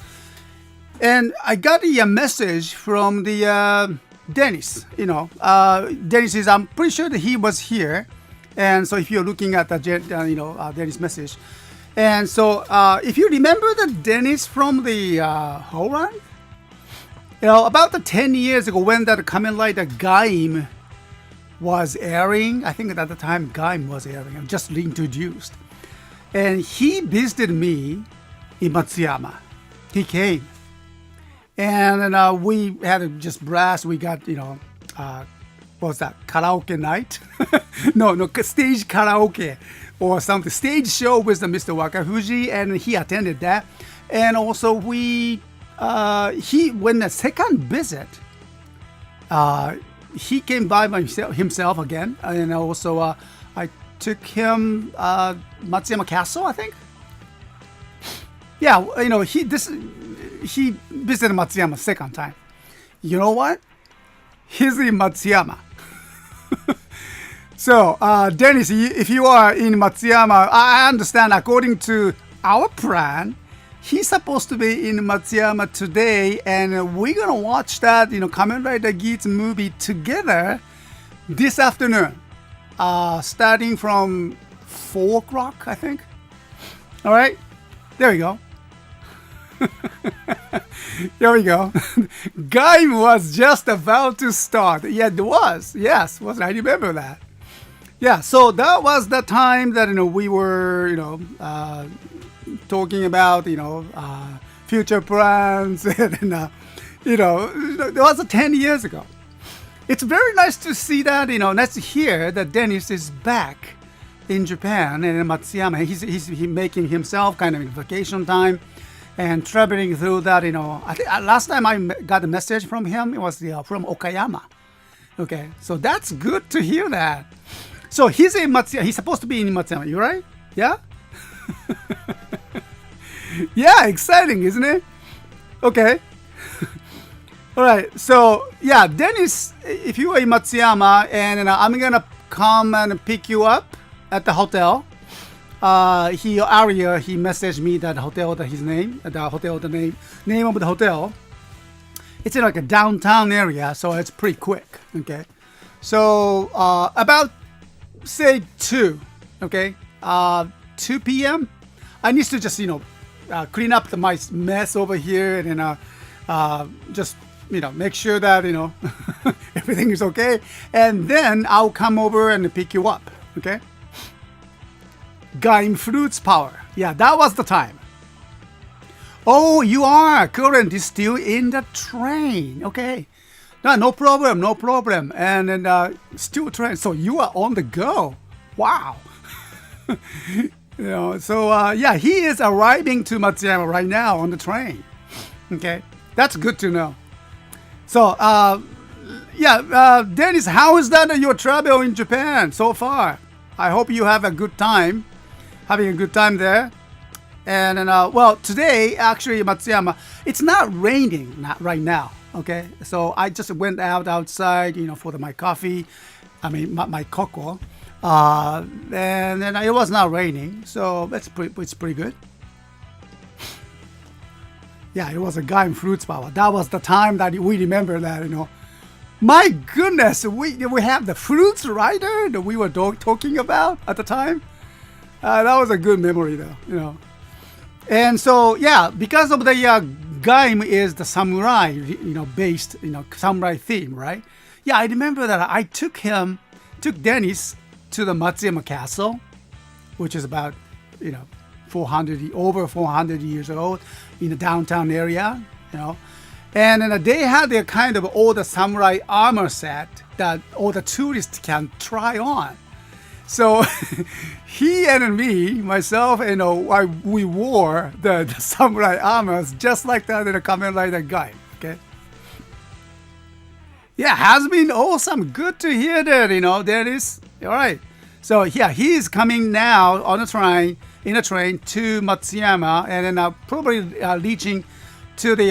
and I got a message from the Dennis. Dennis is, I'm pretty sure that he was here. And so if you're looking at the Dennis message, and so if you remember the Dennis from the whole run, about the 10 years ago when that Kamen Rider Gaim was airing, I think at the time Gaim was airing, just introduced, and he visited me in Matsuyama. He came, and we had just blast. We got what was that, karaoke night? no, stage karaoke or something. Stage show with the Mr. Wakafuji, and he attended that. And also when the second visit, he came by himself again, and also I took him Matsuyama Castle, I think. Yeah, he visited Matsuyama second time. You know what? He's in Matsuyama. So, Dennis, if you are in Matsuyama, I understand according to our plan, he's supposed to be in Matsuyama today, and we're gonna watch that, Kamen Rider Geats movie together this afternoon, starting from 4 o'clock, I think. All right, there we go. Here we go. Game was just about to start. Yeah, it was. Yes, I remember that. Yeah, so that was the time that we were talking about future plans, and it was 10 years ago. It's very nice to see that nice to hear that Dennis is back in Japan and in Matsuyama. He's making himself kind of vacation time. And traveling through that, I think last time I got a message from him, it was from Okayama. Okay, so that's good to hear that. So he's in Matsuyama. He's supposed to be in Matsuyama. You right? Yeah. Yeah, exciting, isn't it? Okay. All right. So yeah, Dennis, if you are in Matsuyama, and I'm gonna come and pick you up at the hotel. He messaged me that hotel, name of the hotel. It's in like a downtown area, so it's pretty quick. Okay, so about say 2, okay, 2 p.m. I need to just clean up my mess over here, and just make sure that everything is okay, and then I'll come over and pick you up. Okay. Gaim Fruits Power. Yeah, that was the time. Oh, you are currently still in the train. Okay. No, no problem, no problem. And then still trying. So you are on the go. Wow. So yeah, he is arriving to Matsuyama right now on the train. Okay, that's good to know. So yeah, Dennis, how is that your travel in Japan so far? I hope you have a good time, having a good time there. And well, today actually Matsuyama, it's not raining not right now. Okay, so I just went outside, for my coffee. I mean my cocoa. And then it was not raining, so it's pretty good. Yeah, it was a guy in Fruits Power. That was the time that we remember that, My goodness, we have the fruits rider that we were talking about at the time. That was a good memory, though, And so, yeah, because of the game is the samurai, based, samurai theme, right? Yeah, I remember that I took Dennis to the Matsuyama Castle, which is about, over 400 years old in the downtown area, And then they had their kind of all the samurai armor set that all the tourists can try on. So he and me, myself, we wore the samurai armors just like that in a Kamen Rider guy. Okay. Yeah, has been awesome. Good to hear that. There is. All right. So yeah, he is coming now on a train to Matsuyama, and then probably reaching to the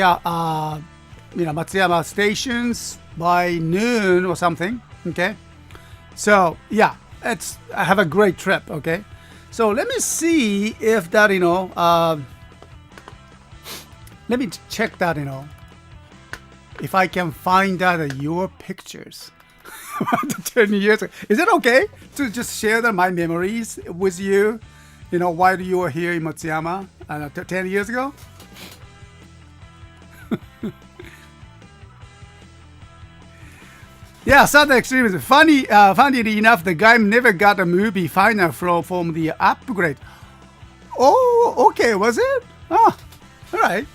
Matsuyama stations by noon or something. Okay. So yeah. I have a great trip, okay? So let me see if that, let me check that, if I can find out your pictures. 10 years ago. Is it okay to just share my memories with you, while you were here in Matsuyama 10 years ago? Yeah, Southern Extreme is funny. Funnily enough, the guy never got a movie final from the upgrade. Oh, okay, was it? Oh, all right.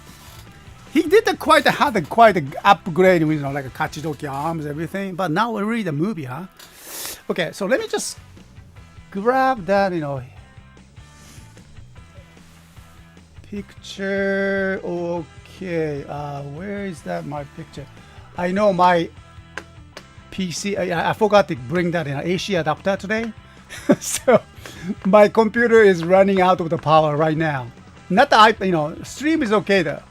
He did quite an upgrade with like a Kachidoki arms, everything. But now we read the movie, huh? Okay, so let me just grab that, picture. Okay, where is that? My picture. I know my PC. I forgot to bring that in an AC adapter today, so my computer is running out of the power right now. Not the stream is okay though,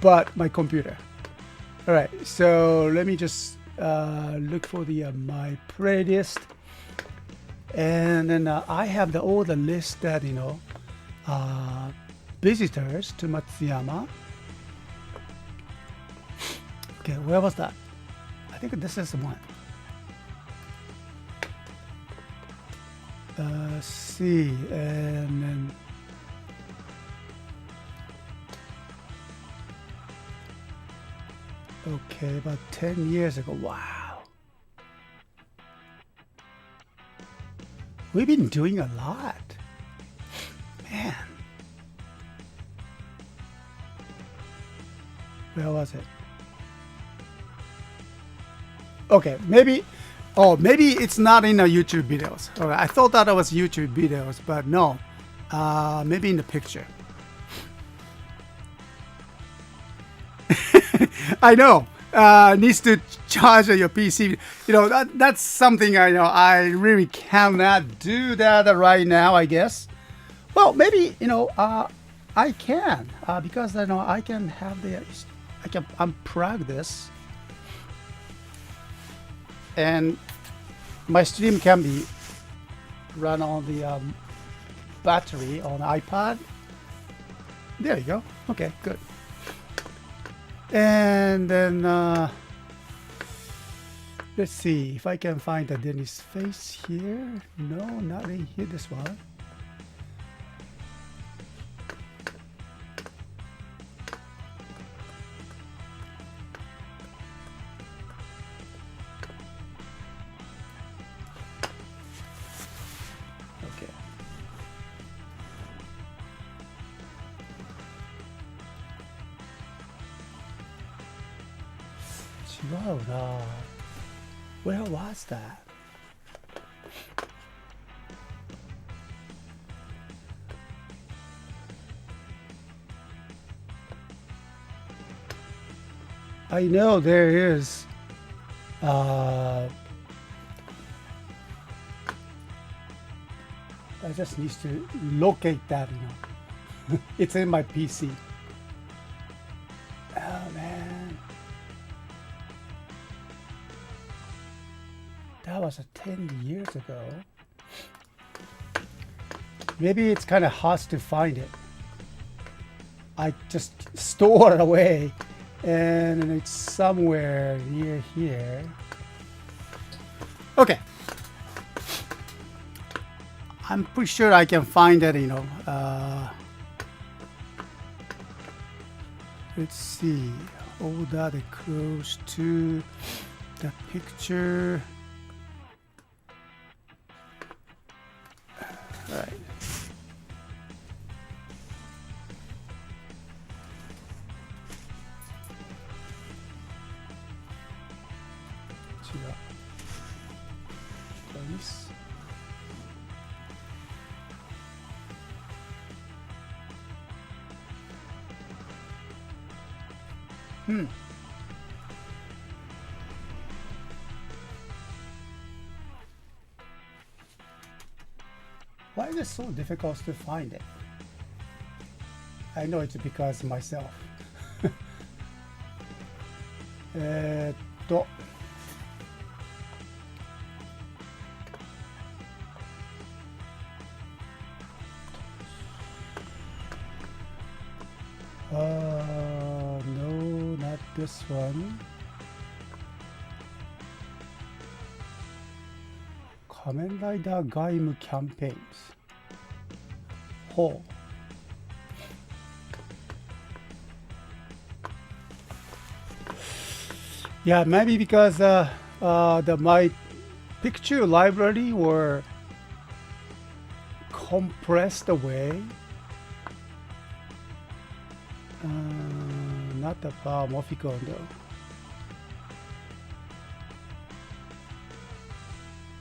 but my computer. All right, so let me just look for the my playlist, and then I have all the list that visitors to Matsuyama. Okay, where was that? I think this is the one. See, and then okay, about 10 years ago. Wow, we've been doing a lot, man. Where was it? Okay, maybe it's not in the YouTube videos. All right, I thought that it was YouTube videos, but no, maybe in the picture. I know, needs to charge your PC. That's something I really cannot do that right now, I guess. Well, maybe I can because I can unplug this. And my stream can be run on the battery on iPad. There you go. Okay, good. And then let's see if I can find the Dennis face here. No, not in here. This one. 違うな。Where was that? I know there is. I just need to locate that, It's in my PC. Oh man. That was 10 years ago. Maybe it's kind of hard to find it. I just store it away. And it's somewhere near here. Okay. I'm pretty sure I can find it, let's see. Order the close to the picture. All right. Why is it so difficult to find it? I know it's because of myself. no, not this one. 仮面ライダー外務キャンペーンズ。ほう。Yeah, maybe because my picture library were compressed away. Not the Morphicon though.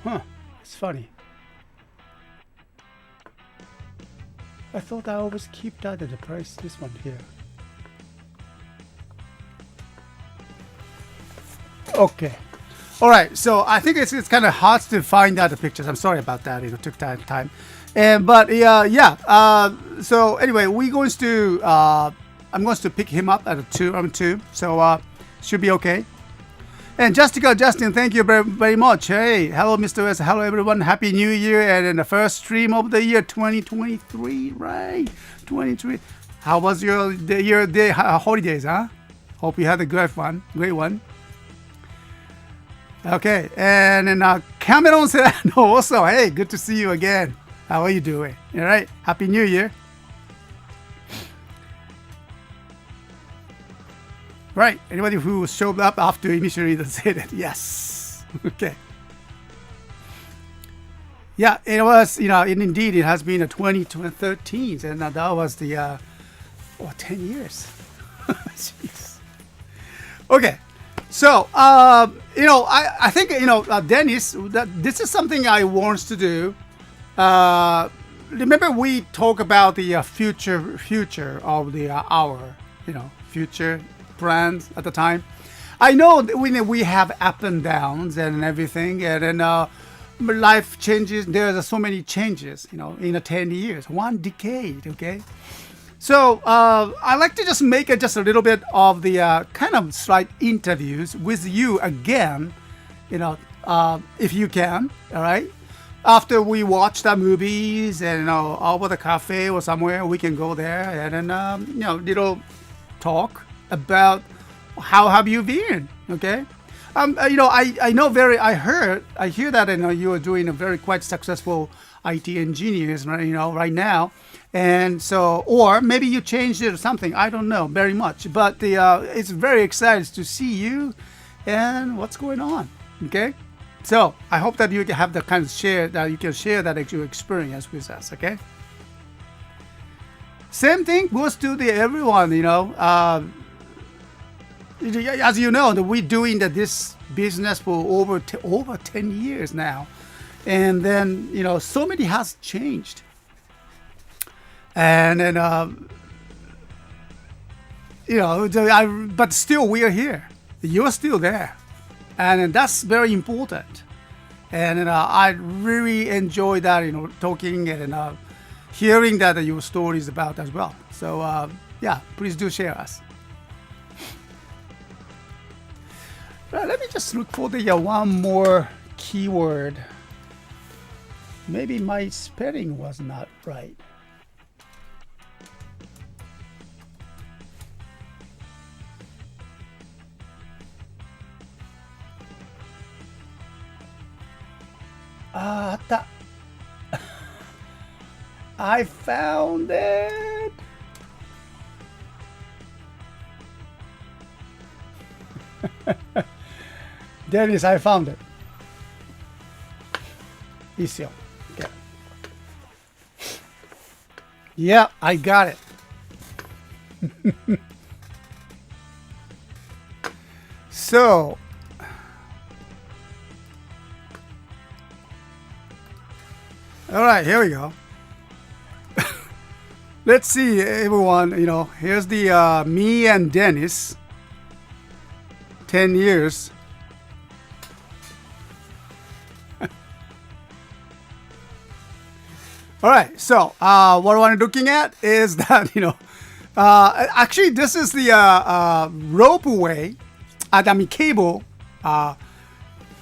Huh, it's funny. I thought I always keep that at the price, this one here. Okay. All right. So I think it's kind of hard to find out the pictures. I'm sorry about that. It took time. But yeah. So anyway, we're going to I'm going to pick him up at round 2. So should be okay. And Justin, thank you very, very much. Hey, hello, Mr.S. Hello, everyone. Happy New Year and in the first stream of the year 2023, right? 23. How was your holidays, huh? Hope you had a great one. Okay, and then Cameron said, also, hey, good to see you again. How are you doing? All right, Happy New Year. Right, anybody who showed up after initially said it, yes. Okay. Yeah, it was, indeed, it has been 2013, and that was the, 10 years. Jeez. Okay. So, I think, Dennis, this is something I want to do. Remember we talk about the future of our, future plans at the time. I know that we have up and downs and everything, and then life changes. There's so many changes, in 10 years, 1 decade, okay? So I like to just make just a little bit of the kind of slight interviews with you again, if you can, all right? After we watch the movies and over the cafe or somewhere, we can go there and then little talk about how have you been, okay? I hear that you are doing a very quite successful IT engineers, right now. And so, or maybe you changed it or something. I don't know very much, but it's very exciting to see you and what's going on. Okay, so I hope that you have the kind of share that you can share that your experience with us. Okay. Same thing goes to everyone. as you know, we're doing this business for over 10 years now, and then so many has changed, and then but still we are here. You're still there, and that's very important. And I really enjoy that, talking and hearing that your stories about as well. So yeah, please do share us. Let me just look for the one more keyword. Maybe my spelling was not right. I found it. Dennis, I found it. Easy. Okay. Yeah, I got it. So, all right, here we go. Let's see, everyone. Here's the me and Dennis. 10 years. All right. So what I'm looking at is that actually this is the ropeway, cable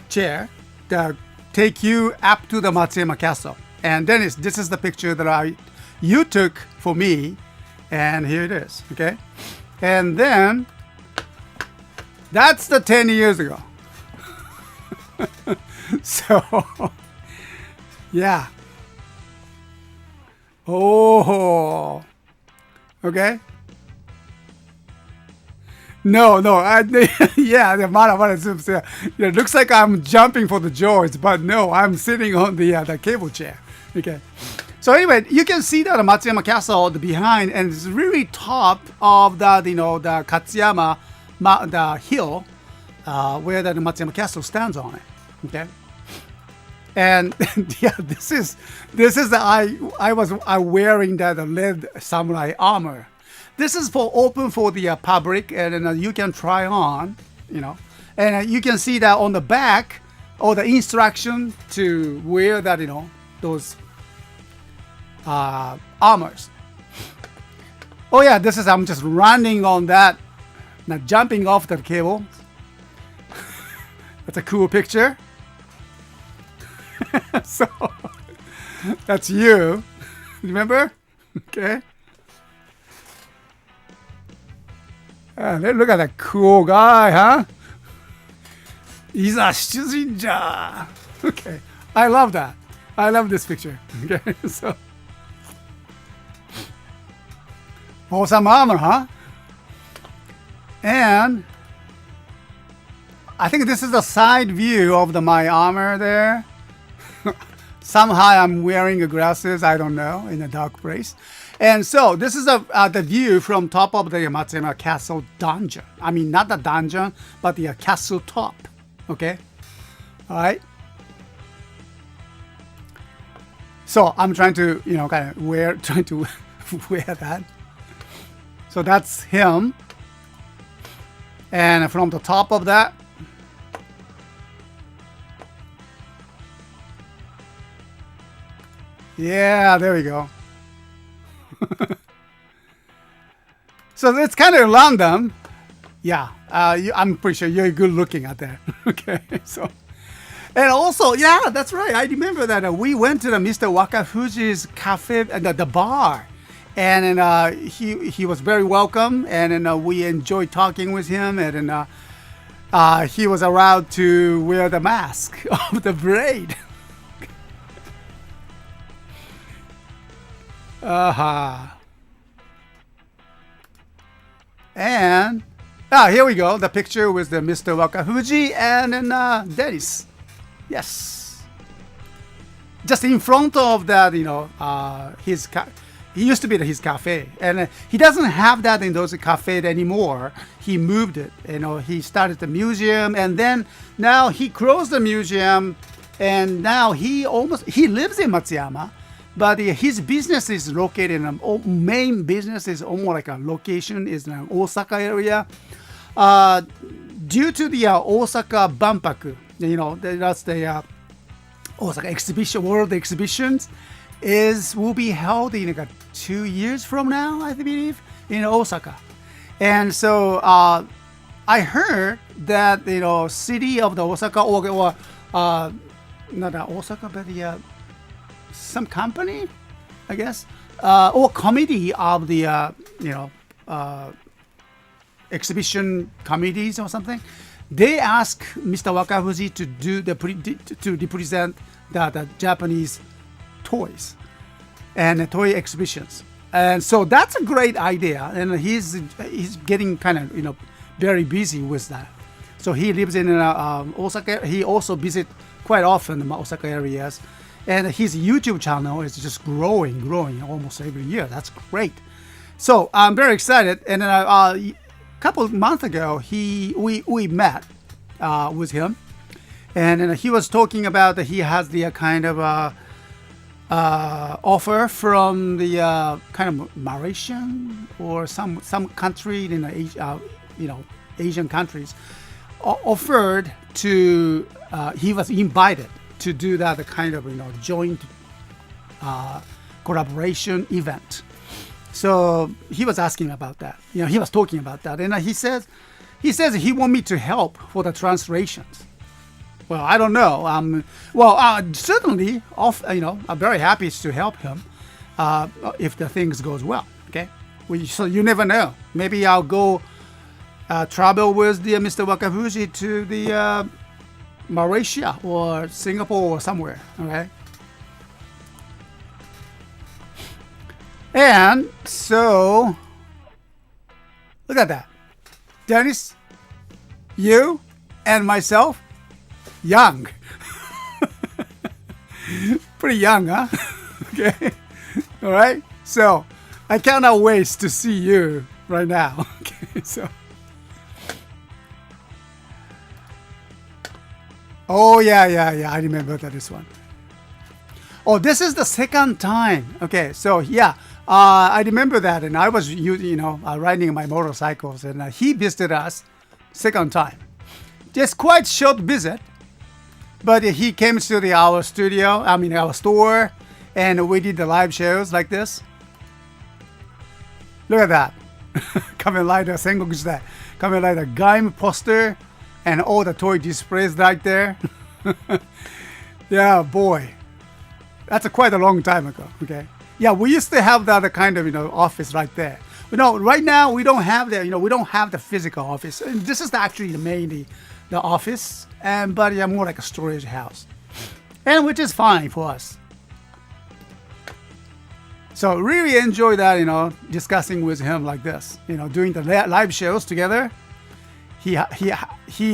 chair that take you up to the Matsuyama Castle. And Dennis, this is the picture that you took for me, and here it is. Okay, and then that's the 10 years ago. So yeah. Oh, okay. No. Yeah, it looks like I'm jumping for the joys, but no, I'm sitting on the cable chair. Okay. So anyway, you can see that the Matsuyama Castle behind, and it's really top of the the Katsuyama, the hill, where the Matsuyama Castle stands on it. Okay. And yeah, this is I was wearing that red samurai armor. This is open for the public, and you can try on, and you can see that on the back, or the instruction to wear that, those armors. Oh yeah, I'm just running on that, not jumping off the cable. That's a cool picture. So that's you. Remember? Okay. Look at that cool guy, huh? He's a shujinja. Okay. I love that. I love this picture. Okay. So awesome armor, huh? And I think this is the side view of my armor there. Somehow I'm wearing glasses, I don't know, in a dark place. And so this is the view from top of the Matsuyama Castle dungeon. I mean, not the dungeon, but the castle top. Okay? All right? So I'm trying to, kind of wear that. So that's him. And from the top of that, yeah, there we go. So it's kind of random. Yeah, I'm pretty sure you're good looking at that. Okay, so. And also, yeah, that's right. I remember that we went to the Mr. Wakafuji's cafe, the bar. And then he was very welcome. And then we enjoyed talking with him. And then he was allowed to wear the mask of the braid. And here we go. The picture with the Mr. Wakafuji and then Dennis. Yes. Just in front of that, his He used to be his cafe, and he doesn't have that in those cafes anymore. He moved it. He started the museum, and then now he closed the museum, and now he lives in Matsuyama, but his business is located in main business is almost like a location is in Osaka area. Due to the Osaka Banpaku, that's the Osaka exhibition, world exhibitions, will be held in like 2 years from now, I believe, in Osaka. And so I heard that city of the Osaka or not Osaka, but some company, I guess, or committee of the exhibition committees or something. They ask Mr. Wakafuji to represent the Japanese toys and toy exhibitions, and so that's a great idea. And he's getting kind of very busy with that. So he lives in Osaka. He also visits quite often the Osaka areas, and his YouTube channel is just growing almost every year. That's great. So I'm very excited. And a couple of months ago, we met with him, and he was talking about that he has the kind of offer from the kind of Malaysian or some country in Asia, Asian countries, offered to. He was invited to do that kind of joint collaboration event. So he was asking about that. He was talking about that, and he says he want me to help for the translations. Well, I don't know. Certainly, I'm very happy to help him if the things goes well. Okay, so you never know. Maybe I'll go travel with the Mr. Wakafuji to the Malaysia or Singapore or somewhere. Okay. And so, look at that. Dennis, you, and myself, young. Pretty young, huh? Okay. All right. So, I cannot wait to see you right now. Okay. So. Oh, yeah. I remember this one. Oh, this is the second time. Okay. So, yeah. I remember that, and I was riding my motorcycles, and he visited us second time. Just quite short visit, but he came to our studio, our store, and we did the live shows like this. Look at that. Kamen Rider Sengoku Jidai. Kamen Rider Gaim poster, and all the toy displays right there. Yeah, boy. That's quite a long time ago, okay? Yeah, we used to have that kind of office right there. But no, right now we don't have that. We don't have the physical office. And this is actually mainly the office, but more like a storage house, and which is fine for us. So really enjoy that, discussing with him like this, doing the live shows together. He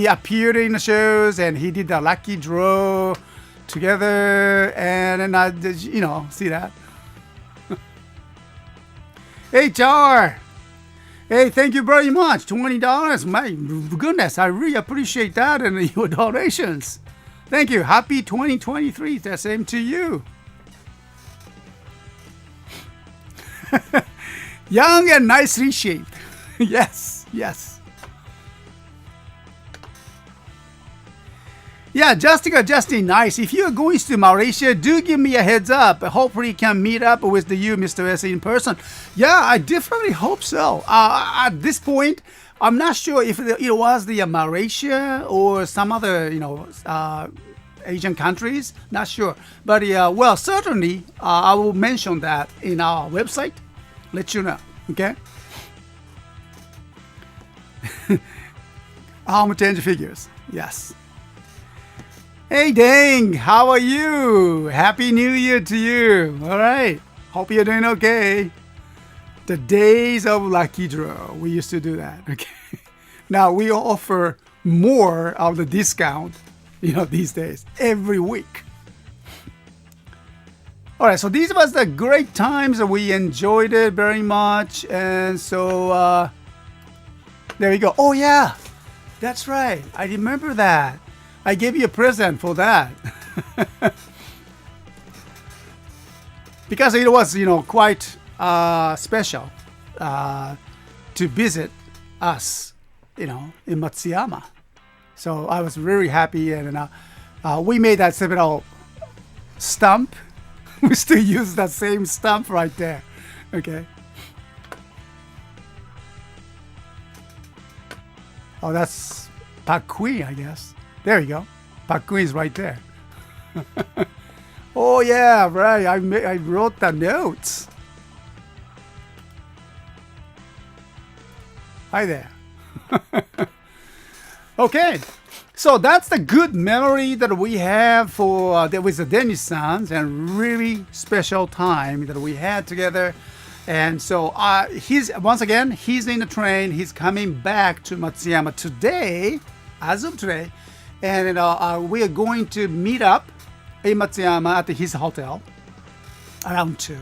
appeared in the shows, and he did the lucky draw together, and then I did, see that. Hey, Char. Hey, thank you very much. $20. My goodness, I really appreciate that and your donations. Thank you. Happy 2023. The same to you. Young and nicely shaped. Yes. Yeah, Justin, nice. If you're going to Malaysia, do give me a heads up. Hopefully, can meet up with you, Mr.S, in person. Yeah, I definitely hope so. At this point, I'm not sure if it was the Malaysia or some other, Asian countries. Not sure, but certainly, I will mention that in our website. Let you know. Okay. Arm change figures. Yes. Hey, Dang, how are you? Happy New Year to you. All right. Hope you're doing okay. The days of lucky draw. We used to do that. Okay. Now we offer more of the discount, these days, every week. All right, so these was the great times. We enjoyed it very much, and so there we go. Oh yeah, that's right. I remember that. I gave you a present for that. Because it was, quite special to visit us, in Matsuyama. So I was very happy, and we made that several stamp. We still use that same stamp right there. Okay. Oh, that's Paqueen, I guess. There you go. Paqueen is right there. Oh yeah, right. I wrote the notes. Hi there. Okay, so that's the good memory that we have for with the Dennis-sans, and really special time that we had together. And so he's in the train. He's coming back to Matsuyama today, as of today, and we are going to meet up in Matsuyama at his hotel around 2,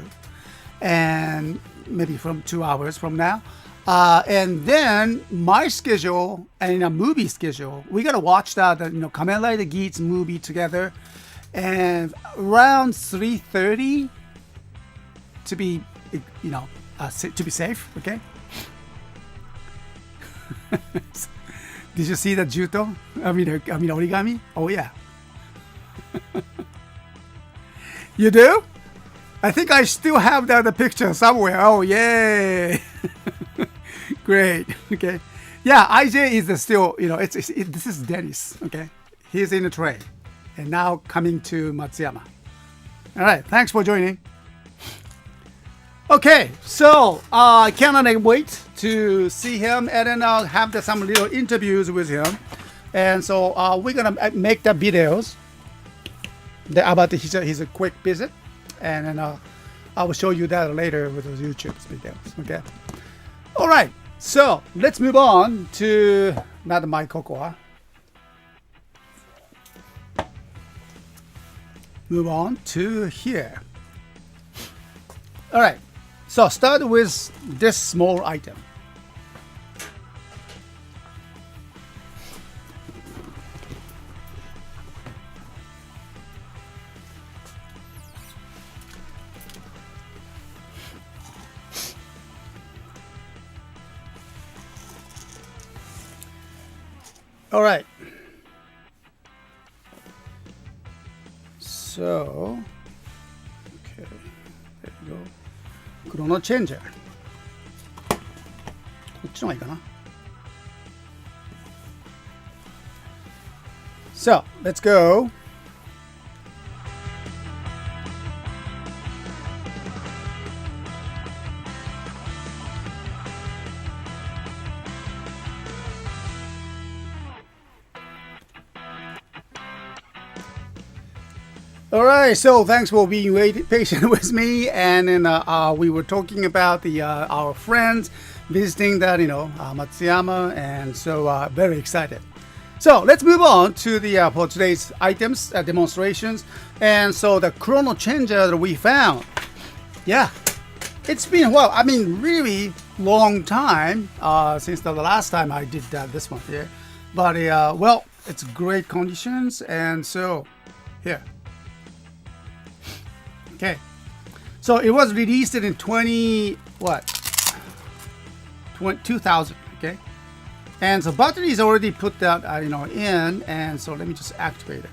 and maybe from 2 hours from now. And then my schedule and a movie schedule, we gotta watch that Kamen Rider Geats movie together, and around 3:30 to be to be safe. Okay. Did you see the juto? I mean origami. Oh yeah. You do? I think I still have the picture somewhere. Oh yay! Great. Okay. Yeah, IJ is still, this is Dennis. Okay. He's in the train and now coming to Matsuyama. All right. Thanks for joining. Okay. So I cannot wait to see him, and then I'll have some little interviews with him. And so we're going to make the videos about his quick visit. And then I will show you that later with those YouTube videos. Okay. All right. So let's move on to not my cocoa. Move on to here. All right. So start with this small item. All right. So, okay, there you go. Chrono changer. こっちの方がいいかな. So, let's go. All right, so thanks for being patient with me, and then we were talking about our friends visiting that Matsuyama, and so very excited. So let's move on to the for today's items demonstrations, and so the chrono changer that we found. Yeah, it's been really long time since the last time I did this one here, but well, it's great conditions, and so here. Okay, so it was released in 2000, okay, and so battery is already put that in, and so let me just activate it.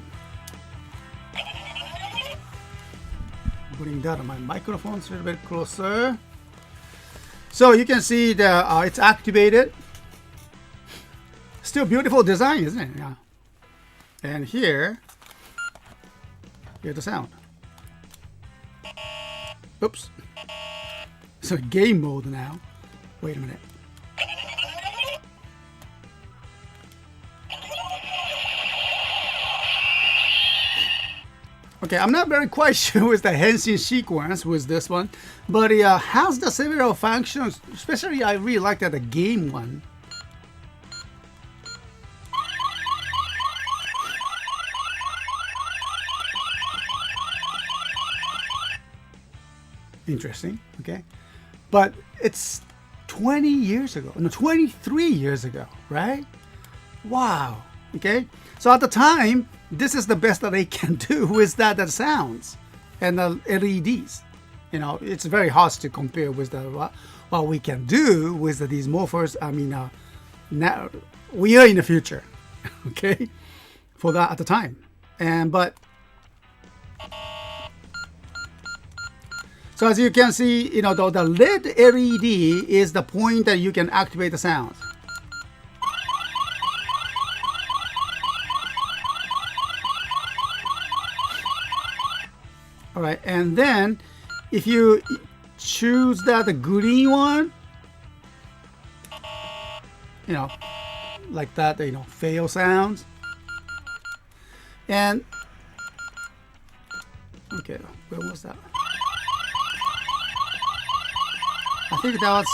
Bring that on my microphone a little bit closer, so you can see that it's activated. Still beautiful design, isn't it? Yeah, and here's the sound. Oops. So game mode now. Wait a minute. Okay, I'm not very quite sure with the henshin sequence with this one, but it has the several functions. Especially, I really like that the game one. Interesting. Okay, but it's 20 years ago, no, 23 years ago, right? Wow. Okay, so at the time, this is the best that they can do with that sounds and the LEDs. You know, it's very hard to compare with what we can do with these morphers. I mean, now we are in the future, okay, for that at the time, but so as you can see, you know, the red LED is the point that you can activate the sounds. All right, and then if you choose the green one, you know, like that, you know, fail sounds. And okay, where was that? I think that was.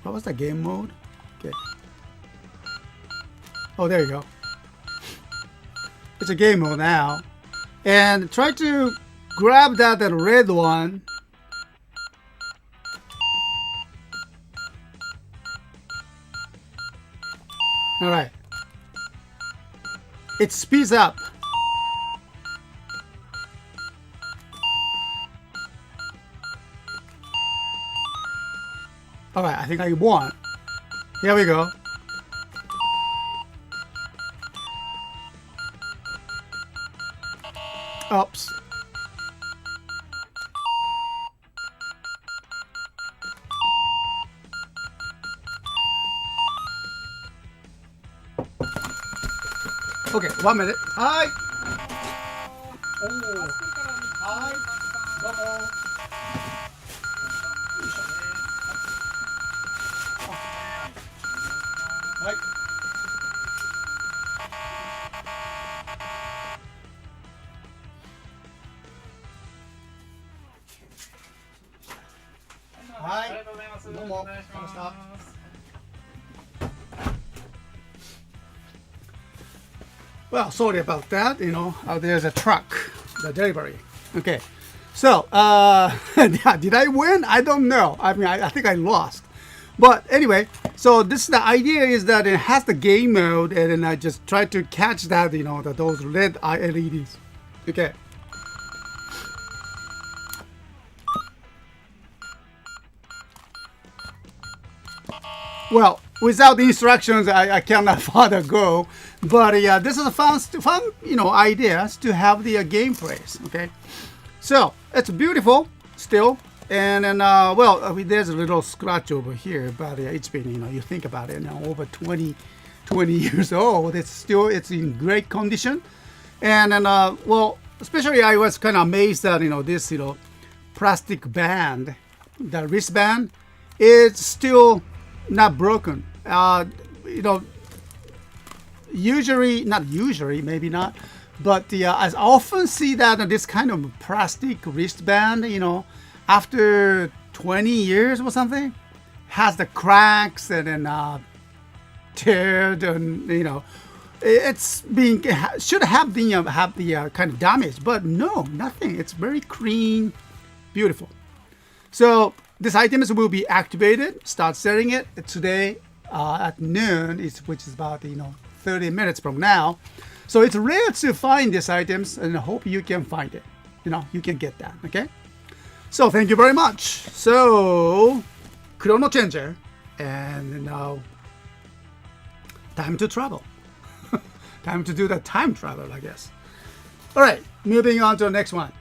What was the game mode? Okay. Oh, there you go. It's a game mode now. And try to grab that red one. All right. It speeds up. All right, I think I won. Here we go. Oops. Okay, 1 minute. Hi. Oh. Hi. Domo. Hi. Hi. Domo. Stop. Well, sorry about that. You know, there's a truck, the delivery. Okay, so did I win? I don't know. I mean, I think I lost. But anyway, so the idea is that it has the game mode, and then I just try to catch that, you know, those red LEDs. Okay. Well, without the instructions, I cannot further go. But yeah, this is a fun, you know, ideas to have the gameplays. Okay, so it's beautiful still, and then well, there's a little scratch over here, but it's been, you know, you think about it, now over 20 years old. It's in great condition, and then well, especially I was kind of amazed that, you know, this, you know, plastic band, the wristband, it's still not broken. You know, not usually, maybe not, but I often see that this kind of plastic wristband, you know, after 20 years or something, has the cracks and then teared, and, you know, it's being should have the kind of damage, but no, nothing. It's very clean, beautiful. So this items will be activated, start selling it today at noon, which is about, you know, 30 minutes from now. So it's rare to find these items, and I hope you can find it. You know, you can get that, okay? So thank you very much. So, Chrono Changer, and now time to travel. Time to do the time travel, I guess. All right, moving on to the next one.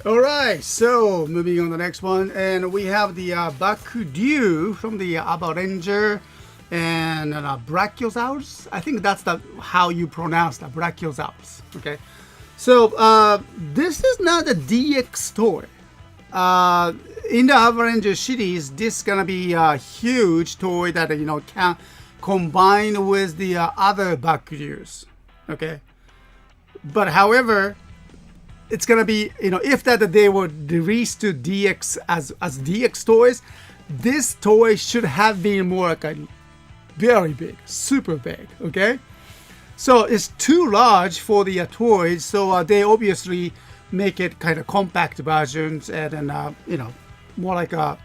All right, so moving on to the next one, and we have the Bakuryuu from the Ranger and Brachiosaurus. I think that's how you pronounce that, Brachiosaurus. Okay, so this is not a DX toy. In the Ranger series, this is gonna be a huge toy that can combine with the other Bakuryuus. Okay, but however, it's gonna be if that they were released to DX as DX toys, this toy should have been more like a very big, super big. Okay, so it's too large for the toys, so they obviously make it kind of compact versions and then more like a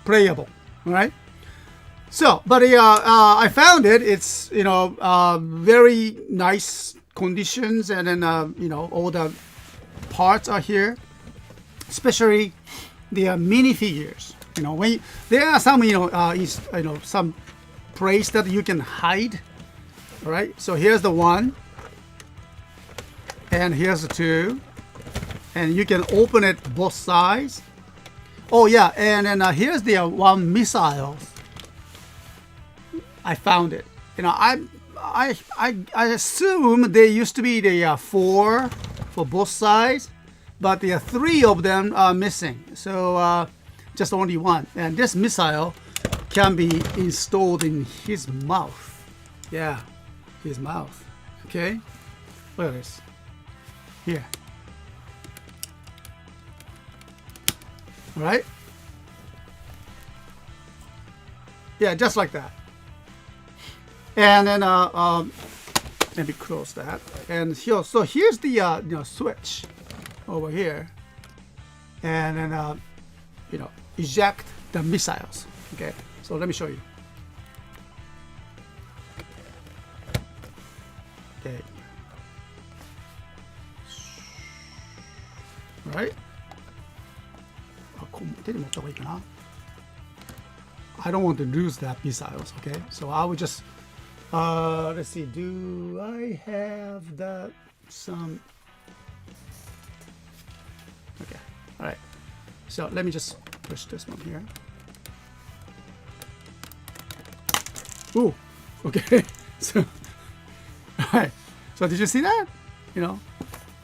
playable, right? So, but I found it. It's very nice conditions, and then all the parts are here, especially the minifigures. When there are some some place that you can hide. All right, so here's the one, and here's the two, and you can open it both sides. Oh yeah, and then here's the one missile. I found it. I assume there used to be the four for both sides, but the three of them are missing. So just only one. And this missile can be installed in his mouth. Yeah, his mouth. Okay, look at this. Here. All right. Yeah, just like that. And then let me close that. And here, so here's the switch over here, and then eject the missiles. Okay, so let me show you. Okay. All right. I don't want to lose that missiles. Okay, so I would just let's see. Do I have that some? Okay. All right. So let me just push this one here. Ooh. Okay. So. All right. So did you see that?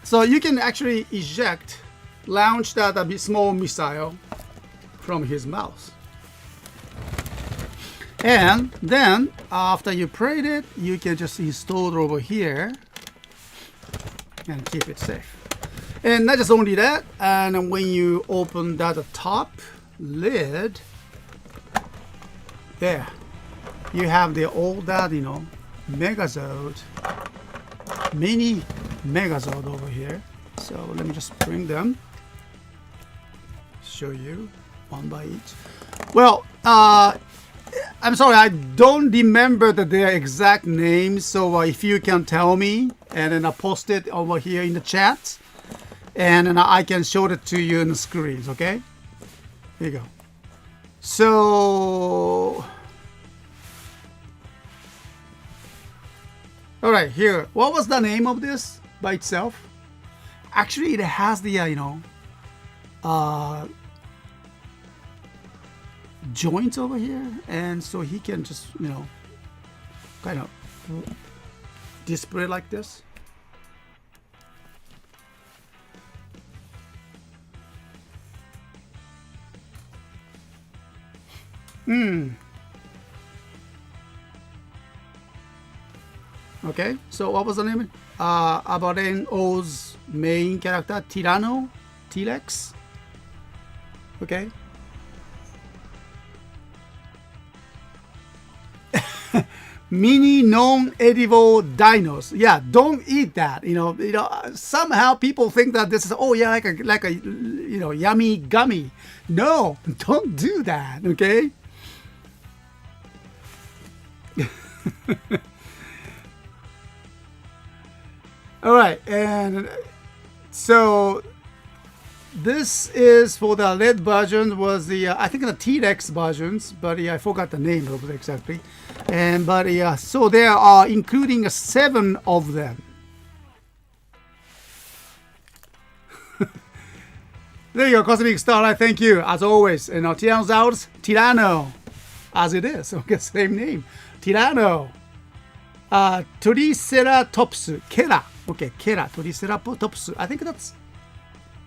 So you can actually launch that a bit small missile from his mouth. And then after you prayed it, you can just install it over here and keep it safe. And not just only that, and when you open that top lid, there you have all that Megazord, mini Megazord over here. So let me just bring them, show you one by each. Well, I'm sorry, I don't remember their exact names, so if you can tell me, and then I'll post it over here in the chat, and then I can show it to you in the screens, okay? Here you go. So, all right, here. What was the name of this by itself? Actually, it has the, joints over here, and so he can just kind of display like this. Okay, so what was the name? Abaren O's main character, Tyranno T-Rex. Okay. Mini non-edible dinos. Yeah, don't eat that. Somehow people think that this is like a yummy gummy. No, don't do that. Okay. All right, and so this is for the red version, was the I think the T-Rex versions, but I forgot the name of it exactly. And but so there are including 7 of them. There you go, Cosmic Starlight. Thank you, as always. You know, Tyrannosaurus, Tyranno, as it is. Okay, same name. Tyranno. Triceratops, Kera. Okay, Kera, Triceratops. I think that's.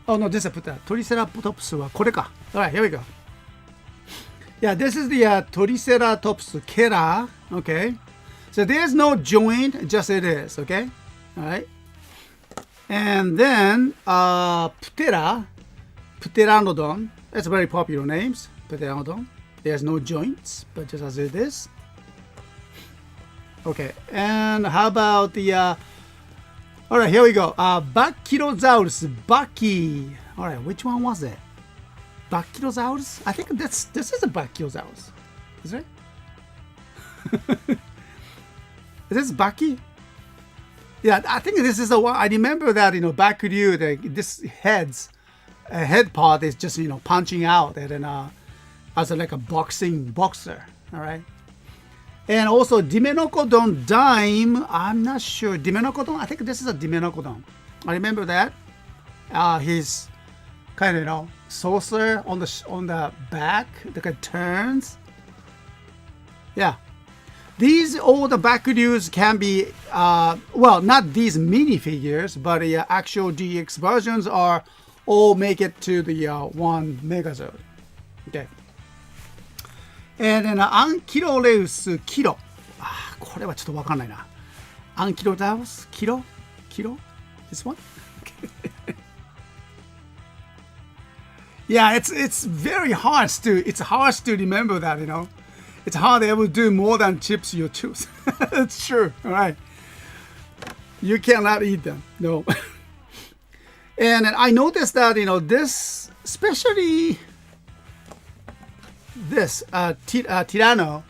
Oh no, this I put that. Triceratops はこれか. Alright, here we go. Yeah, this is the Triceratops Kera. Okay. So there's no joint, just it is. Okay. Alright. And then Pteranodon. That's very popular names. Pteranodon. There's no joints, but just as it is. Okay. And how about the alright, here we go. Brachiosaurus, Baki. Alright, which one was it? Brachiosaurus? I think this is a Brachiosaurus. Is it? Is this Baki? Yeah, I think this is the one. I remember that, you know, Bakuryuu, this head part is just, you know, punching out and then as like a boxer. Alright. And also Dimenocodon Dime. I'm not sure. Dimenocodon? I think this is a Dimenocodon. I remember that. He's kind of, you know, saucer on the back that kind of turns. Yeah. These all the Bakuryuus can be well, not these minifigures, but the actual GX versions are all make it to the 1 Megazord. Okay. And then Ankylosaurus Kilo. これはちょっとわかんないな。Ankylosaurus Kilo? This one? Okay. Yeah, it's very hard to remember that, you know. It's hard to ever do more than chips you choose. It's true. All right. You cannot eat them. No. And I noticed that, you know, this, especially this Tyranno,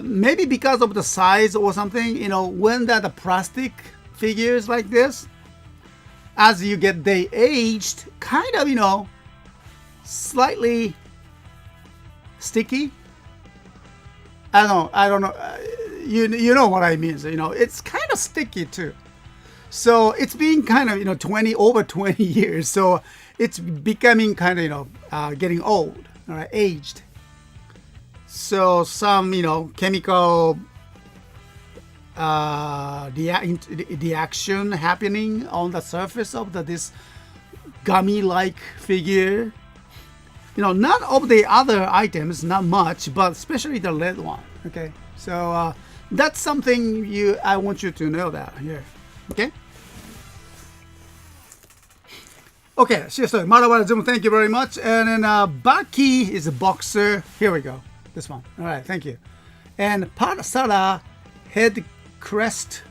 maybe because of the size or something, you know, when the plastic figures like this, as you get they aged, kind of, you know, slightly sticky. I don't know. You know what I mean. So, you know, it's kind of sticky too. So it's been kind of, you know, over 20 years. So it's becoming kind of, you know, getting old, all right, aged. So some, you know, chemical reaction happening on the surface of this gummy-like figure. You know, not of the other items, not much, but especially the red one. Okay, so that's something I want you to know that here. Okay. Okay, CSTOYS, Marawara Zoom, thank you very much. And then Baki is a boxer. Here we go. This one. All right, thank you. And Parasara head crest.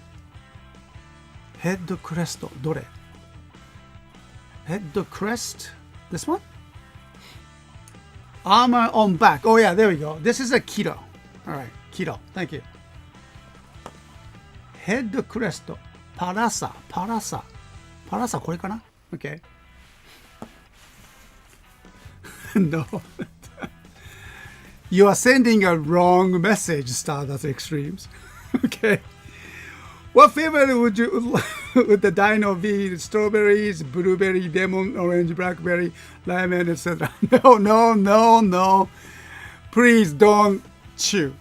Head crest. Dore? Head crest. This one? Armor on back. Oh yeah, there we go. This is a Kilo. All right, Kilo. Thank you. Head crest. Parasa. これかな? Okay. No. You are sending a wrong message, Stardust Extremes. Okay. What flavor would the dino be? Strawberries, blueberry, lemon, orange, blackberry, lemon, etc. No. Please don't chew.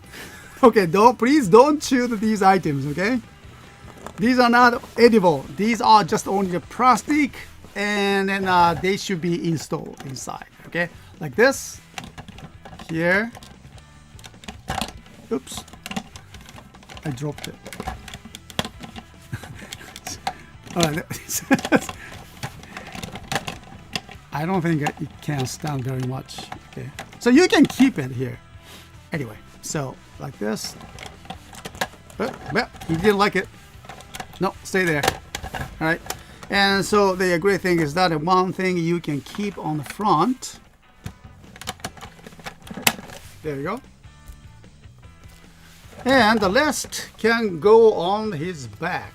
Okay, please don't chew these items, okay? These are not edible. These are just only the plastic, and then they should be installed inside, okay? Like this. Here. Oops. I dropped it. I don't think it can stand very much. Okay, so you can keep it here. Anyway, so like this. Well, you didn't like it. No, stay there. All right. And so the great thing is that one thing you can keep on the front. There you go. And the rest can go on his back.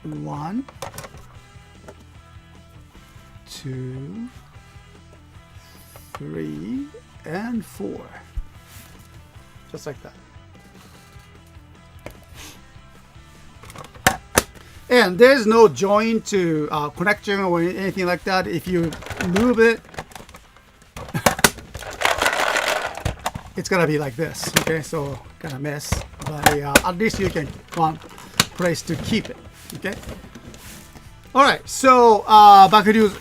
1, 2, 3, and 4. Just like that. And there's no joint to connection or anything like that. If you move it, it's gonna be like this. Okay, so kind of mess, but at least you can find place to keep it. Okay. All right. So Bakuryuu,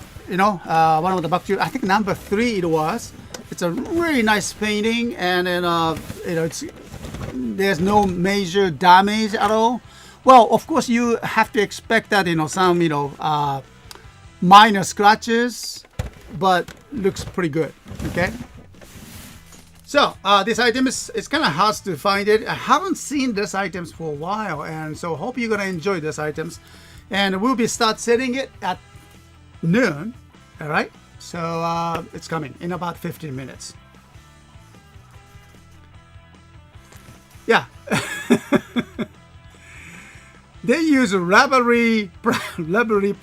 one of the Bakuryuu, I think number 3 it was. It's a really nice painting, and then there's no major damage at all. Well, of course you have to expect that some minor scratches, but looks pretty good. Okay. So this item it's kind of hard to find it. I haven't seen these items for a while, and so hope you're gonna enjoy these items. And we'll be start selling it at noon. All right. So it's coming in about 15 minutes. Yeah. They use rubbery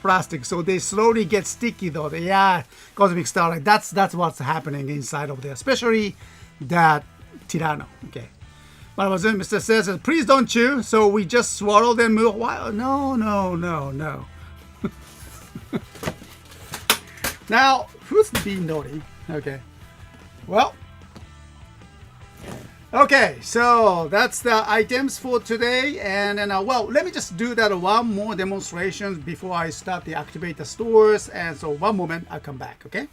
plastic, so they slowly get sticky though. Yeah, Cosmic Starlight. That's what's happening inside of there, especially that Tyranno. Okay. Mademoiselle Mr. says, please don't chew. So we just swallow and move. Why? No. Now, who's being naughty? Okay. Well. Okay, so that's the items for today. And then, well, let me just do that one more demonstration before I start to activate the stores. And so one moment, I'll come back, okay?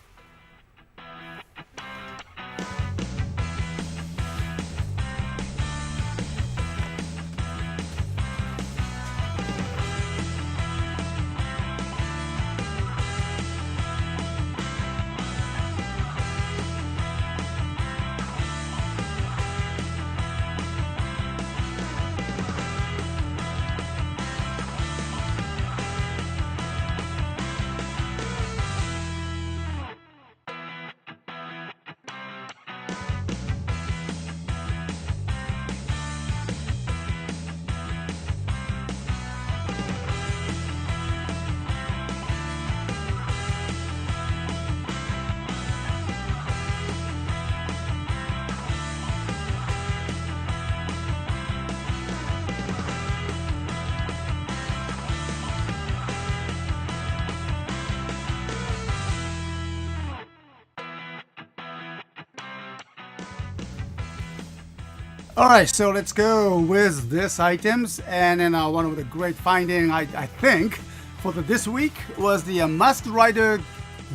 All right, so let's go with this items. And then one of the great finding, I think, for this week was the Masked Rider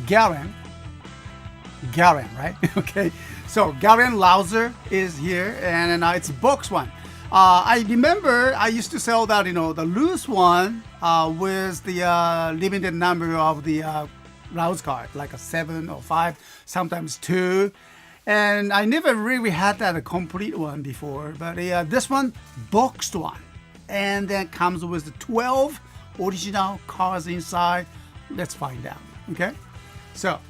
Garren. Garren, right? Okay, so Garren Rouser is here, and then it's box one. I remember I used to sell that, the loose one with the limited number of the Rouse card, like a 7 or 5, sometimes 2. And I never really had that a complete one before, but this one, boxed one. And then comes with the 12 original cards inside. Let's find out, okay? So,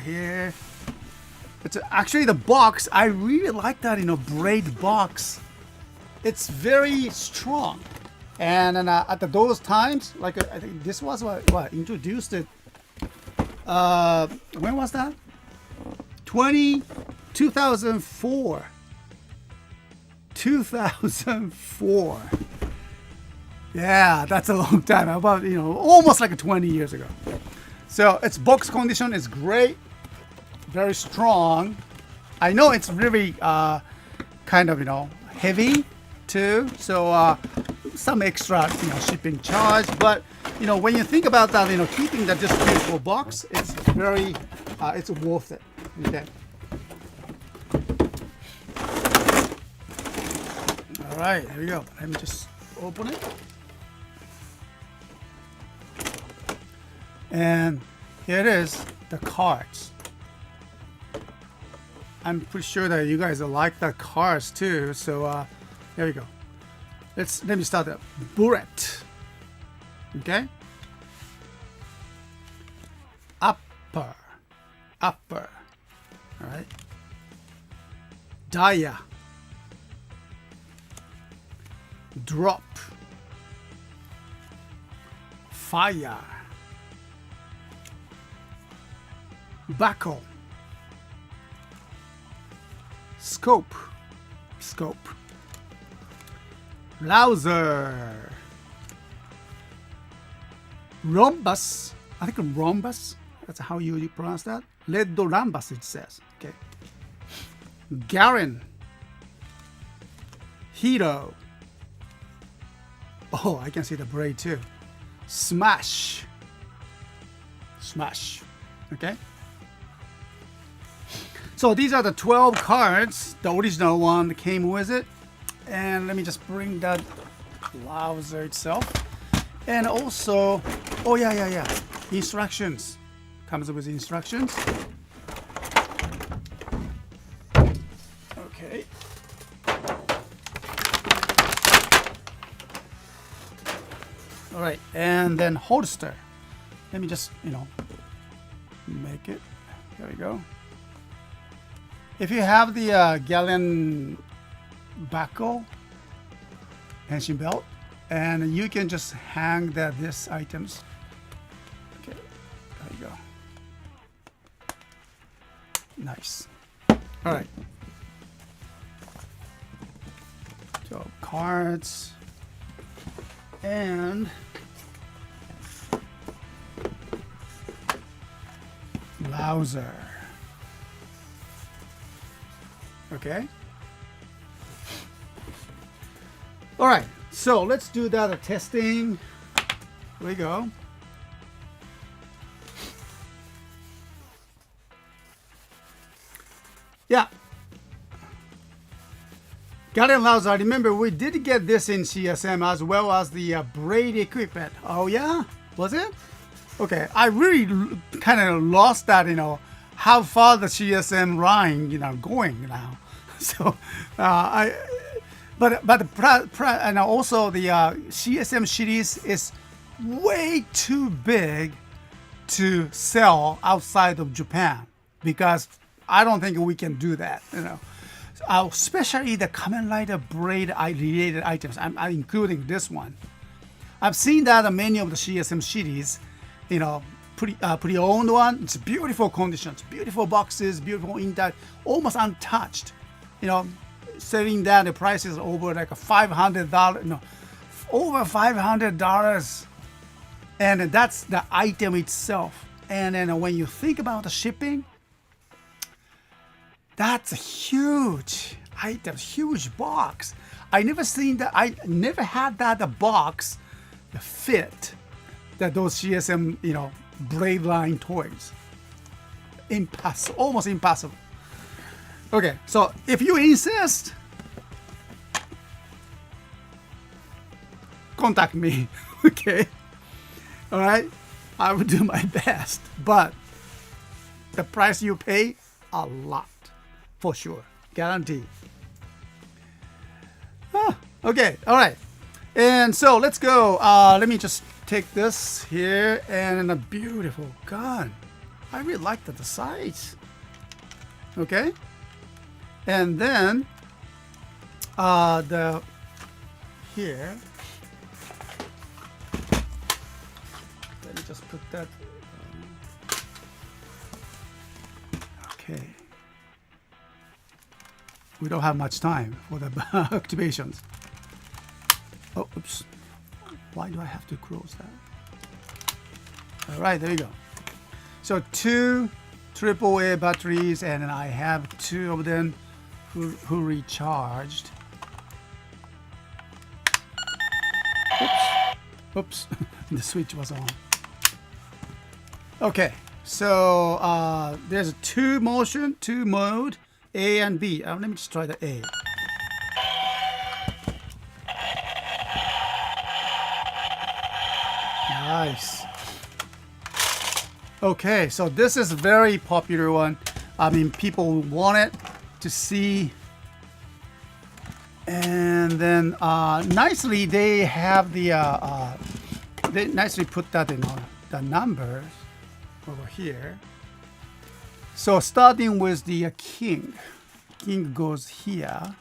here, it's actually the box. I really like that, braid box. It's very strong. And then at those times, like I think this was what introduced it. When was that? 2004. 2004. Yeah, that's a long time. About, almost like 20 years ago. So its box condition is great. Very strong. I know it's really kind of, heavy too. So some extra, shipping charge. But, when you think about that, keeping that just beautiful box, it's very, it's worth it. Okay. All right, here we go. Let me just open it. And here it is, the cards. I'm pretty sure that you guys will like the cards too. So there we go. Let me start the bullet. Okay. Upper. All right. Dia. Drop. Fire. Buckle. Scope. Rouser. Rhombus. I think rhombus. That's how you pronounce that. Ledorambus, it says. Okay. Garren. Hero. Oh, I can see the braid too. Smash. Smash. Okay. So these are the 12 cards. The original one that came with it. And let me just bring that Rouser itself. And also, oh yeah. Instructions. Comes with instructions. Okay. All right, and then holster. Let me just, make it. There we go. If you have the Garren buckle, henshin belt, and you can just hang this items. Okay, there you go. Nice. All right. So cards and Rouser. Okay. All right. So let's do that testing. Here we go. Yeah. Garren Rouser. Remember, we did get this in CSM as well as the braid equipment. Oh yeah, was it? Okay, I really kind of lost that, how far the CSM line, going now. So, but and also the CSM series is way too big to sell outside of Japan because I don't think we can do that, especially the Kamen Rider braid related items. I'm including this one. I've seen that many of the CSM series, pre-owned one. It's beautiful conditions, beautiful boxes, beautiful intact, almost untouched. Selling that the price is over like $500. No, over $500, and that's the item itself. And then when you think about the shipping, that's a huge item, huge box. I never seen that. I never had that box fit that those CSM braid line toys. Impossible, almost impossible. Okay, so if you insist, contact me. Okay, all right, I will do my best, but the price you pay, a lot for sure, guaranteed. Okay, all right, and so let's go. Let me just take this here, and a beautiful gun. I really like the size. Okay, and then here. Let me just put that. Okay. We don't have much time for the activations. Oh, oops. Why do I have to close that? All right, there you go. So 2 AAA batteries, and I have 2 of them who recharged. Oops. The switch was on. Okay, so there's 2 mode, A and B. Let me just try the A. Nice. Okay, so this is a very popular one. I mean, people want it to see. And then nicely they have the they nicely put that in the numbers over here. So starting with the king. King goes here.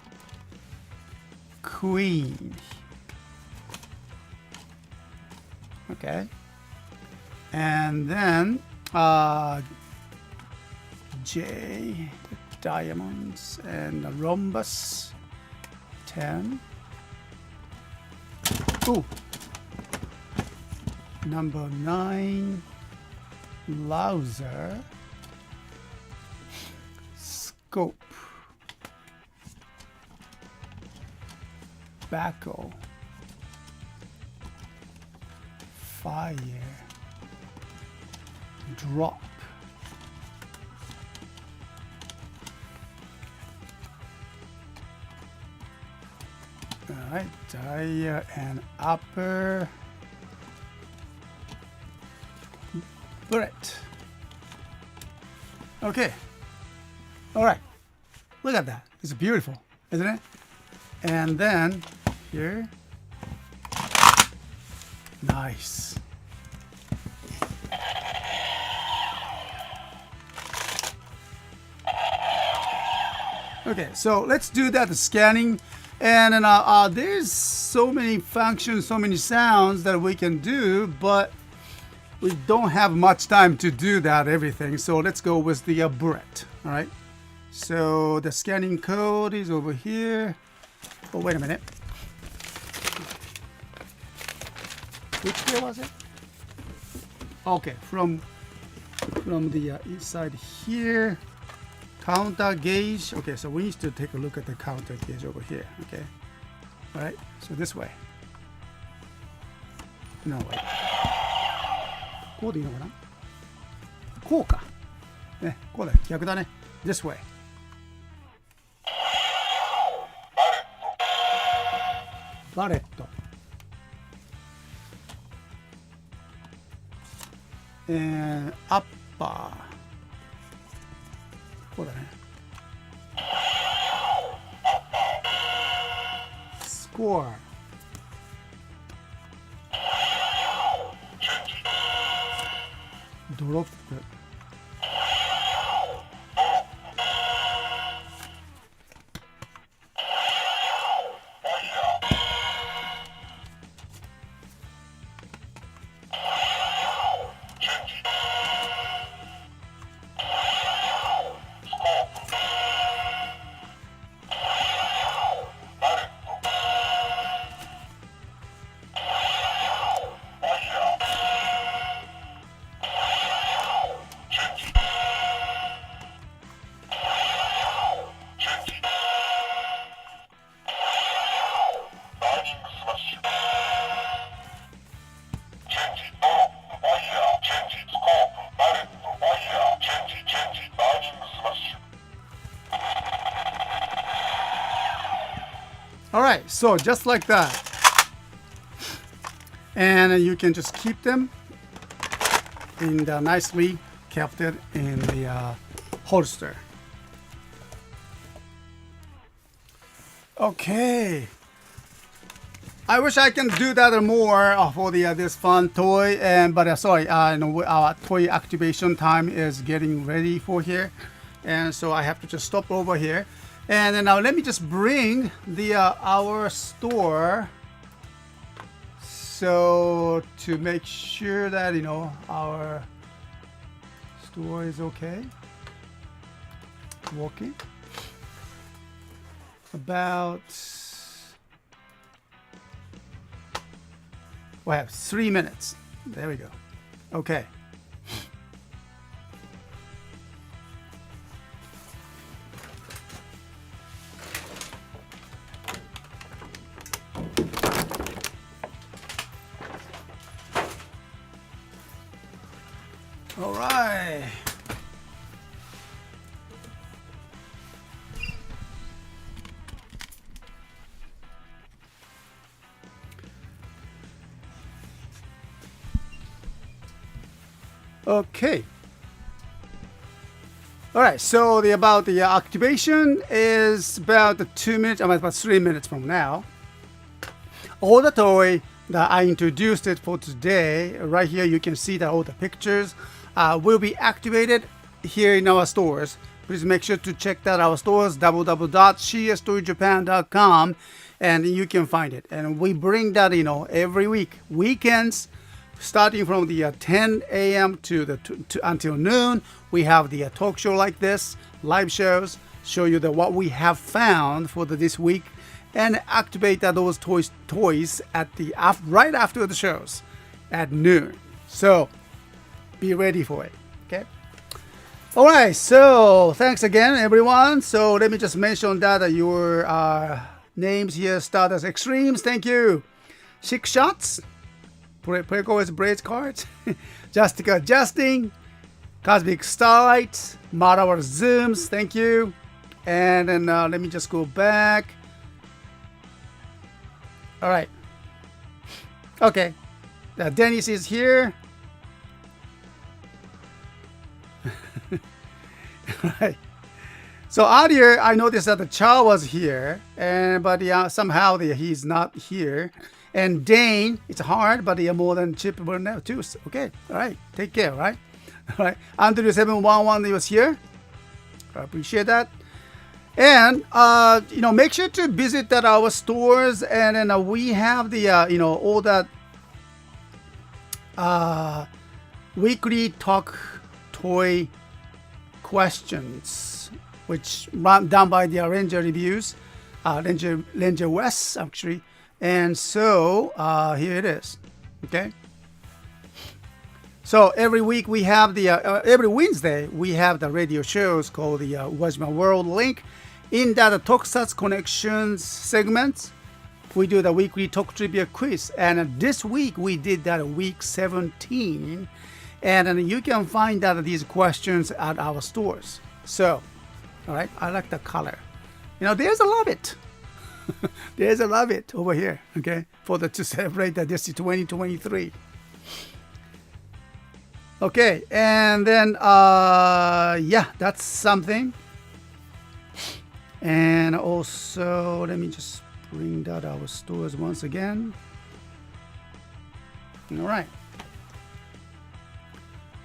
Queen. Okay. And then J, diamonds, and the rhombus, 10. Ooh. Number 9, Rouser. Scope. Bakuryuu. Fire. Drop. Alright, tire and upper. Bullet. Okay. Alright. Look at that. It's beautiful, isn't it? And then here. Nice. Okay, so let's do that, the scanning. And then, there's so many functions, so many sounds that we can do, but we don't have much time to do that, everything. So let's go with the bullet. All right. So the scanning code is over here. Oh, wait a minute. Which way was it? Okay, from the inside here. Counter gauge. Okay, so we need to take a look at the counter gauge over here. Okay. All right. So this way. No, wait. こうでいいのかな? こうか。ね、こうだよ。逆だね。This way. Barret. And upper. こうだね。Score. Drop. All right, so just like that. And you can just keep them in the nicely kept it in the holster. Okay. I wish I can do that more for the this fun toy, but sorry, our toy activation time is getting ready for here, and so I have to just stop over here. And then now let me just bring the our store, so to make sure that our store is okay, working. About we have 3 minutes. There we go. Okay. All right. Okay. All right. So about the activation is about 2 minutes, about 3 minutes from now. All the toy that I introduced it for today, right here, you can see that all the pictures will be activated here in our stores. Please make sure to check out our stores, www.CSTOYSjapan.com, and you can find it. And we bring that, every week, weekends, starting from the 10 a.m. to until noon. We have the talk show like this, live shows, show you what we have found for this week. and activate those toys at the right after the shows at noon. So be ready for it. Okay. All right. So thanks again, everyone. So let me just mention that your names here start as extremes. Thank you. 6 shots. Preco's Braids cards. Justica Adjusting. Cosmic Starlight. Marawa Zooms. Thank you. And then let me just go back. All right. Okay. Dennis is here. Right. So earlier I noticed that the Cha was here, but somehow he's not here. And Dane, it's hard, but more than Chip Burnell too. Okay, all right, take care, right? All right, Andrew 711 was here. I appreciate that. And make sure to visit our stores, and then we have the all that weekly talk toy questions, which run down by the Ranger reviews, Ranger West actually. And so here it is. Okay. So every week we have every Wednesday we have the radio shows called the Uwajima World Link. In that Tokusatsu Connections segment, we do the weekly Talk Trivia quiz. And this week we did that week 17. And you can find out these questions at our stores. So, all right, I like the color. There's a lot of it. There's a lot of it over here, okay, to celebrate this 2023. Okay, and then, yeah, that's something. And also, let me just bring that our stores once again. All right.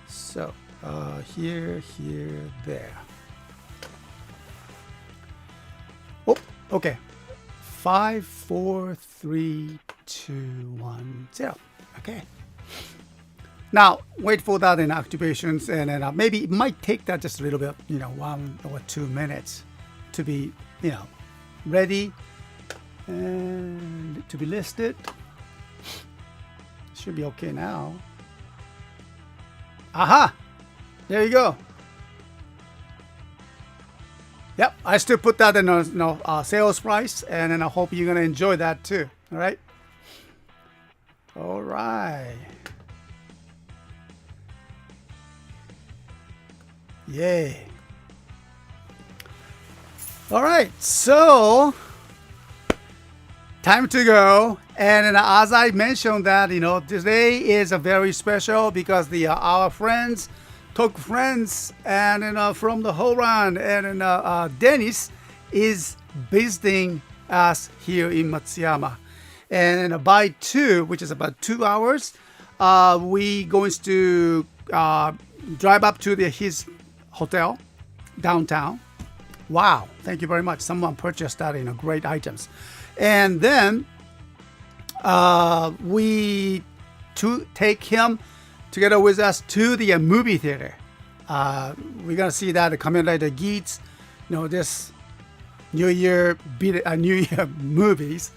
So, here, there. Oh, okay. 5, 4, 3, 2, 1, 0. Okay. Now, wait for that in activations, and then maybe it might take that just a little bit, 1 or 2 minutes to be, ready and to be listed. Should be okay now. Aha! There you go. Yep, I still put that in sales price, and then I hope you're gonna enjoy that too. All right. All right. Yay. All right, so time to go. And then as I mentioned that, today is a very special because our friends, Talk friends, and then from the whole round, and then Dennis is visiting us here in Matsuyama. And then by 2, which is about 2 hours, we going to drive up to his hotel downtown. Wow, thank you very much. Someone purchased that, great items. And then we take him together with us to the movie theater. We're gonna see that Kamen Rider Geats, this New Year movies.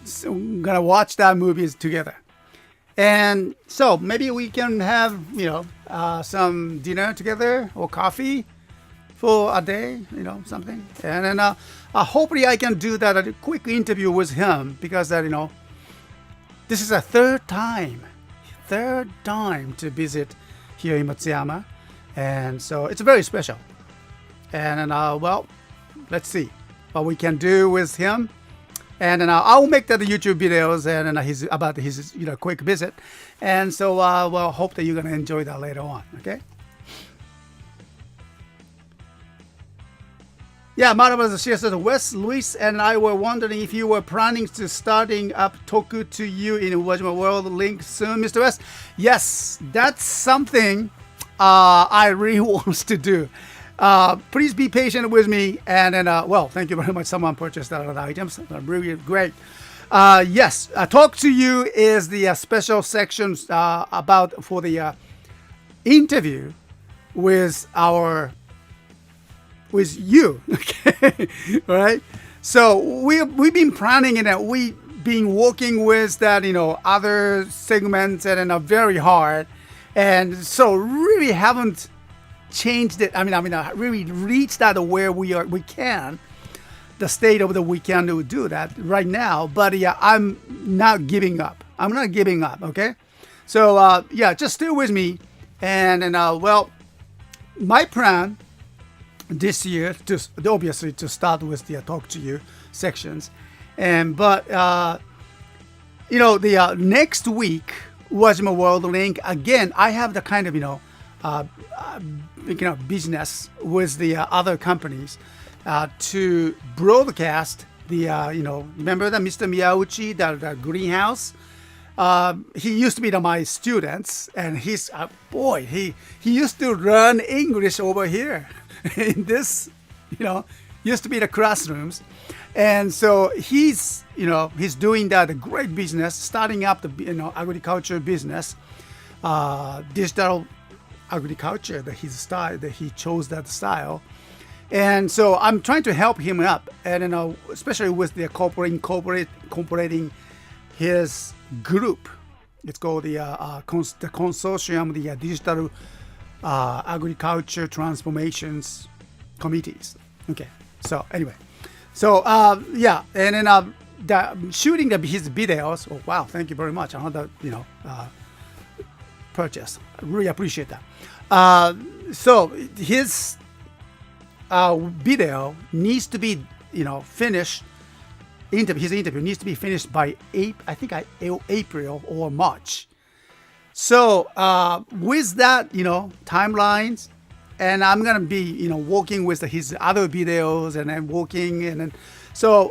So we're gonna watch that movies together. And so maybe we can have some dinner together or coffee for a day, something. And then hopefully I can do that a quick interview with him because this is a third time to visit here in Matsuyama, and so it's very special. And then well, let's see what we can do with him. And then I'll make the YouTube videos and then about his quick visit. And so well, hope that you're gonna enjoy that later on. Okay. Yeah, my name is CSTOYS West. Luis and I were wondering if you were planning to starting up Toku to you in Uwajima World Link soon, Mr.S. Yes, that's something I really want to do. Please be patient with me. And then, well, thank you very much. Someone purchased a lot of items. Really great. Yes, Talk to You is the special section for the interview with you. Okay. All right. So we've been planning it, and we been working with that, other segments and are very hard, and so really haven't changed it. I really reached that where we can, the state of the we can do that right now. But yeah, I'm not giving up. I'm not giving up. Okay, so yeah, just stay with me, and well, my plan this year, just obviously to start with the talk to you sections, but the next week Wajima World Link again. I have the kind of business with the other companies to broadcast the remember the Mr. Miyauchi, the greenhouse. He used to be my students, and he's boy. He used to learn English over here in this, used to be the classrooms, and so he's doing that great business, starting up the agriculture business, digital agriculture. That his style, that he chose that style, and so I'm trying to help him up, and especially with the incorporating his group. It's called the consortium, the digital agriculture transformations committees. Okay, so anyway, so yeah, and then shooting his videos. Oh wow, thank you very much. Another purchase. I really appreciate that. So his video needs to be finished. His interview needs to be finished by April or March. So with that, timelines, and I'm gonna be working with his other videos, and then working, and then so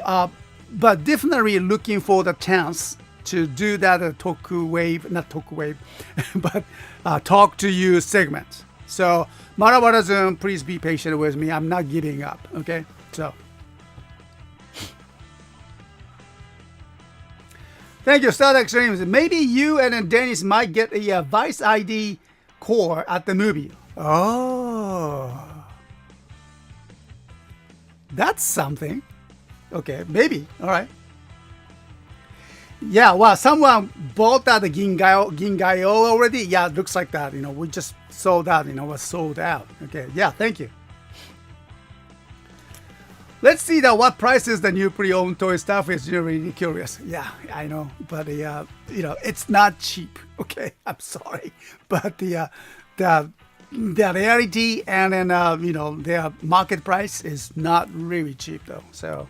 but definitely looking for the chance to do that not Toku Wave, but talk to you segment. So Marawara Zoom, please be patient with me. I'm not giving up. Okay, so. Thank you, Star Extremes. Maybe you and then Dennis might get a Vice ID core at the movie. Oh, that's something. Okay, maybe. All right. Yeah, well, someone bought that Gingayo already. Yeah, it looks like that. We just sold out. Was sold out. Okay, yeah, thank you. Let's see what prices the new pre-owned toy stuff is. Really curious. Yeah, I know, but it's not cheap. Okay, I'm sorry, but the reality and then their market price is not really cheap though. So,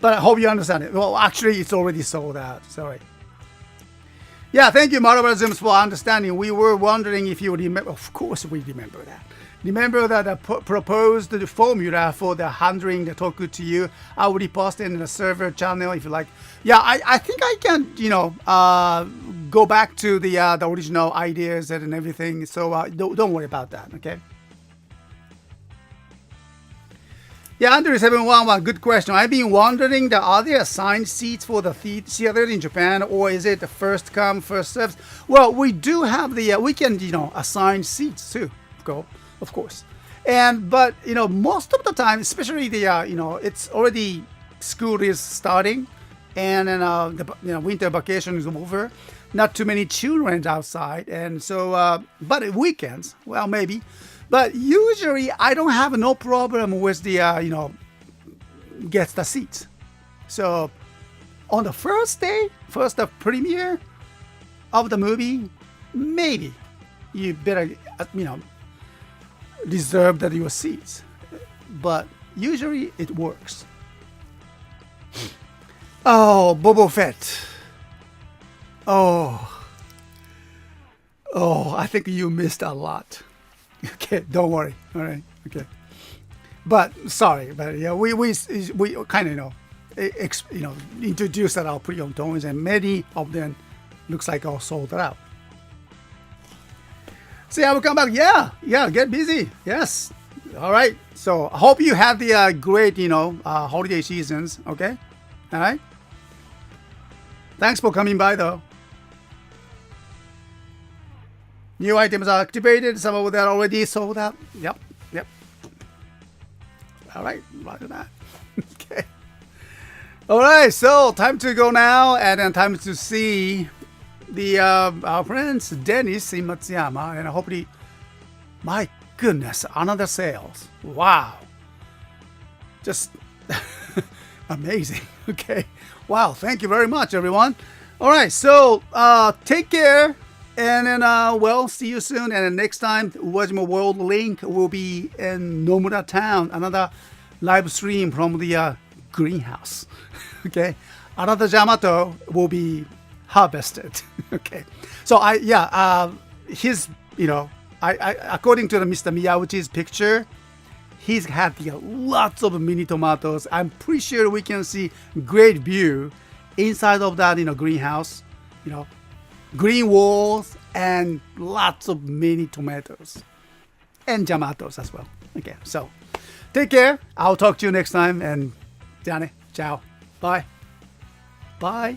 but I hope you understand it. Well, actually, it's already sold out. Sorry. Yeah, thank you, Marabalisms, for understanding. We were wondering if you remember. Of course, we remember that. Remember that I proposed the formula for the handling the toku to you. I will post it in the server channel if you like. Yeah, I think I can, go back to the original ideas and everything. So don't worry about that, okay? Yeah, Andrew711, good question. I've been wondering, are there assigned seats for the theater in Japan, or is it the first come, first served? Well, we do have we can, assign seats too, of course. But most of the time, especially it's already school is starting, and then the winter vacation is over. Not too many children outside, and so but weekends, well, maybe. But usually I don't have no problem with the gets the seats. So on the first day, first premiere of the movie, maybe you better reserve that your seats. But usually it works. Oh, Boba Fett. Oh, I think you missed a lot. Okay, don't worry. All right, okay. But sorry, but yeah, we kind of introduced our pre-owned toys, and many of them looks like all sold out. So yeah, we'll come back. Yeah, get busy. Yes. All right. So I hope you have the great holiday seasons. Okay. All right. Thanks for coming by though. New items are activated. Some of them are already sold out. Yep. All right. Look at that. Okay. All right, so time to go now, and then time to see the our friends Dennis in Matsuyama, and hopefully, my goodness, another sales. Wow, just amazing. Okay, wow, thank you very much, everyone. All right, so take care, and then well, see you soon. And then next time, Uwajima World Link will be in Nomura Town, another live stream from the greenhouse. Okay, another Yamato will be harvested. Okay, so his according to the Mr. Miyauchi's picture, he's had lots of mini tomatoes. I'm pretty sure we can see great view inside of that greenhouse, green walls and lots of mini tomatoes and Yamatos as well. Okay, so take care. I'll talk to you next time, and じゃあね, ciao, bye, bye.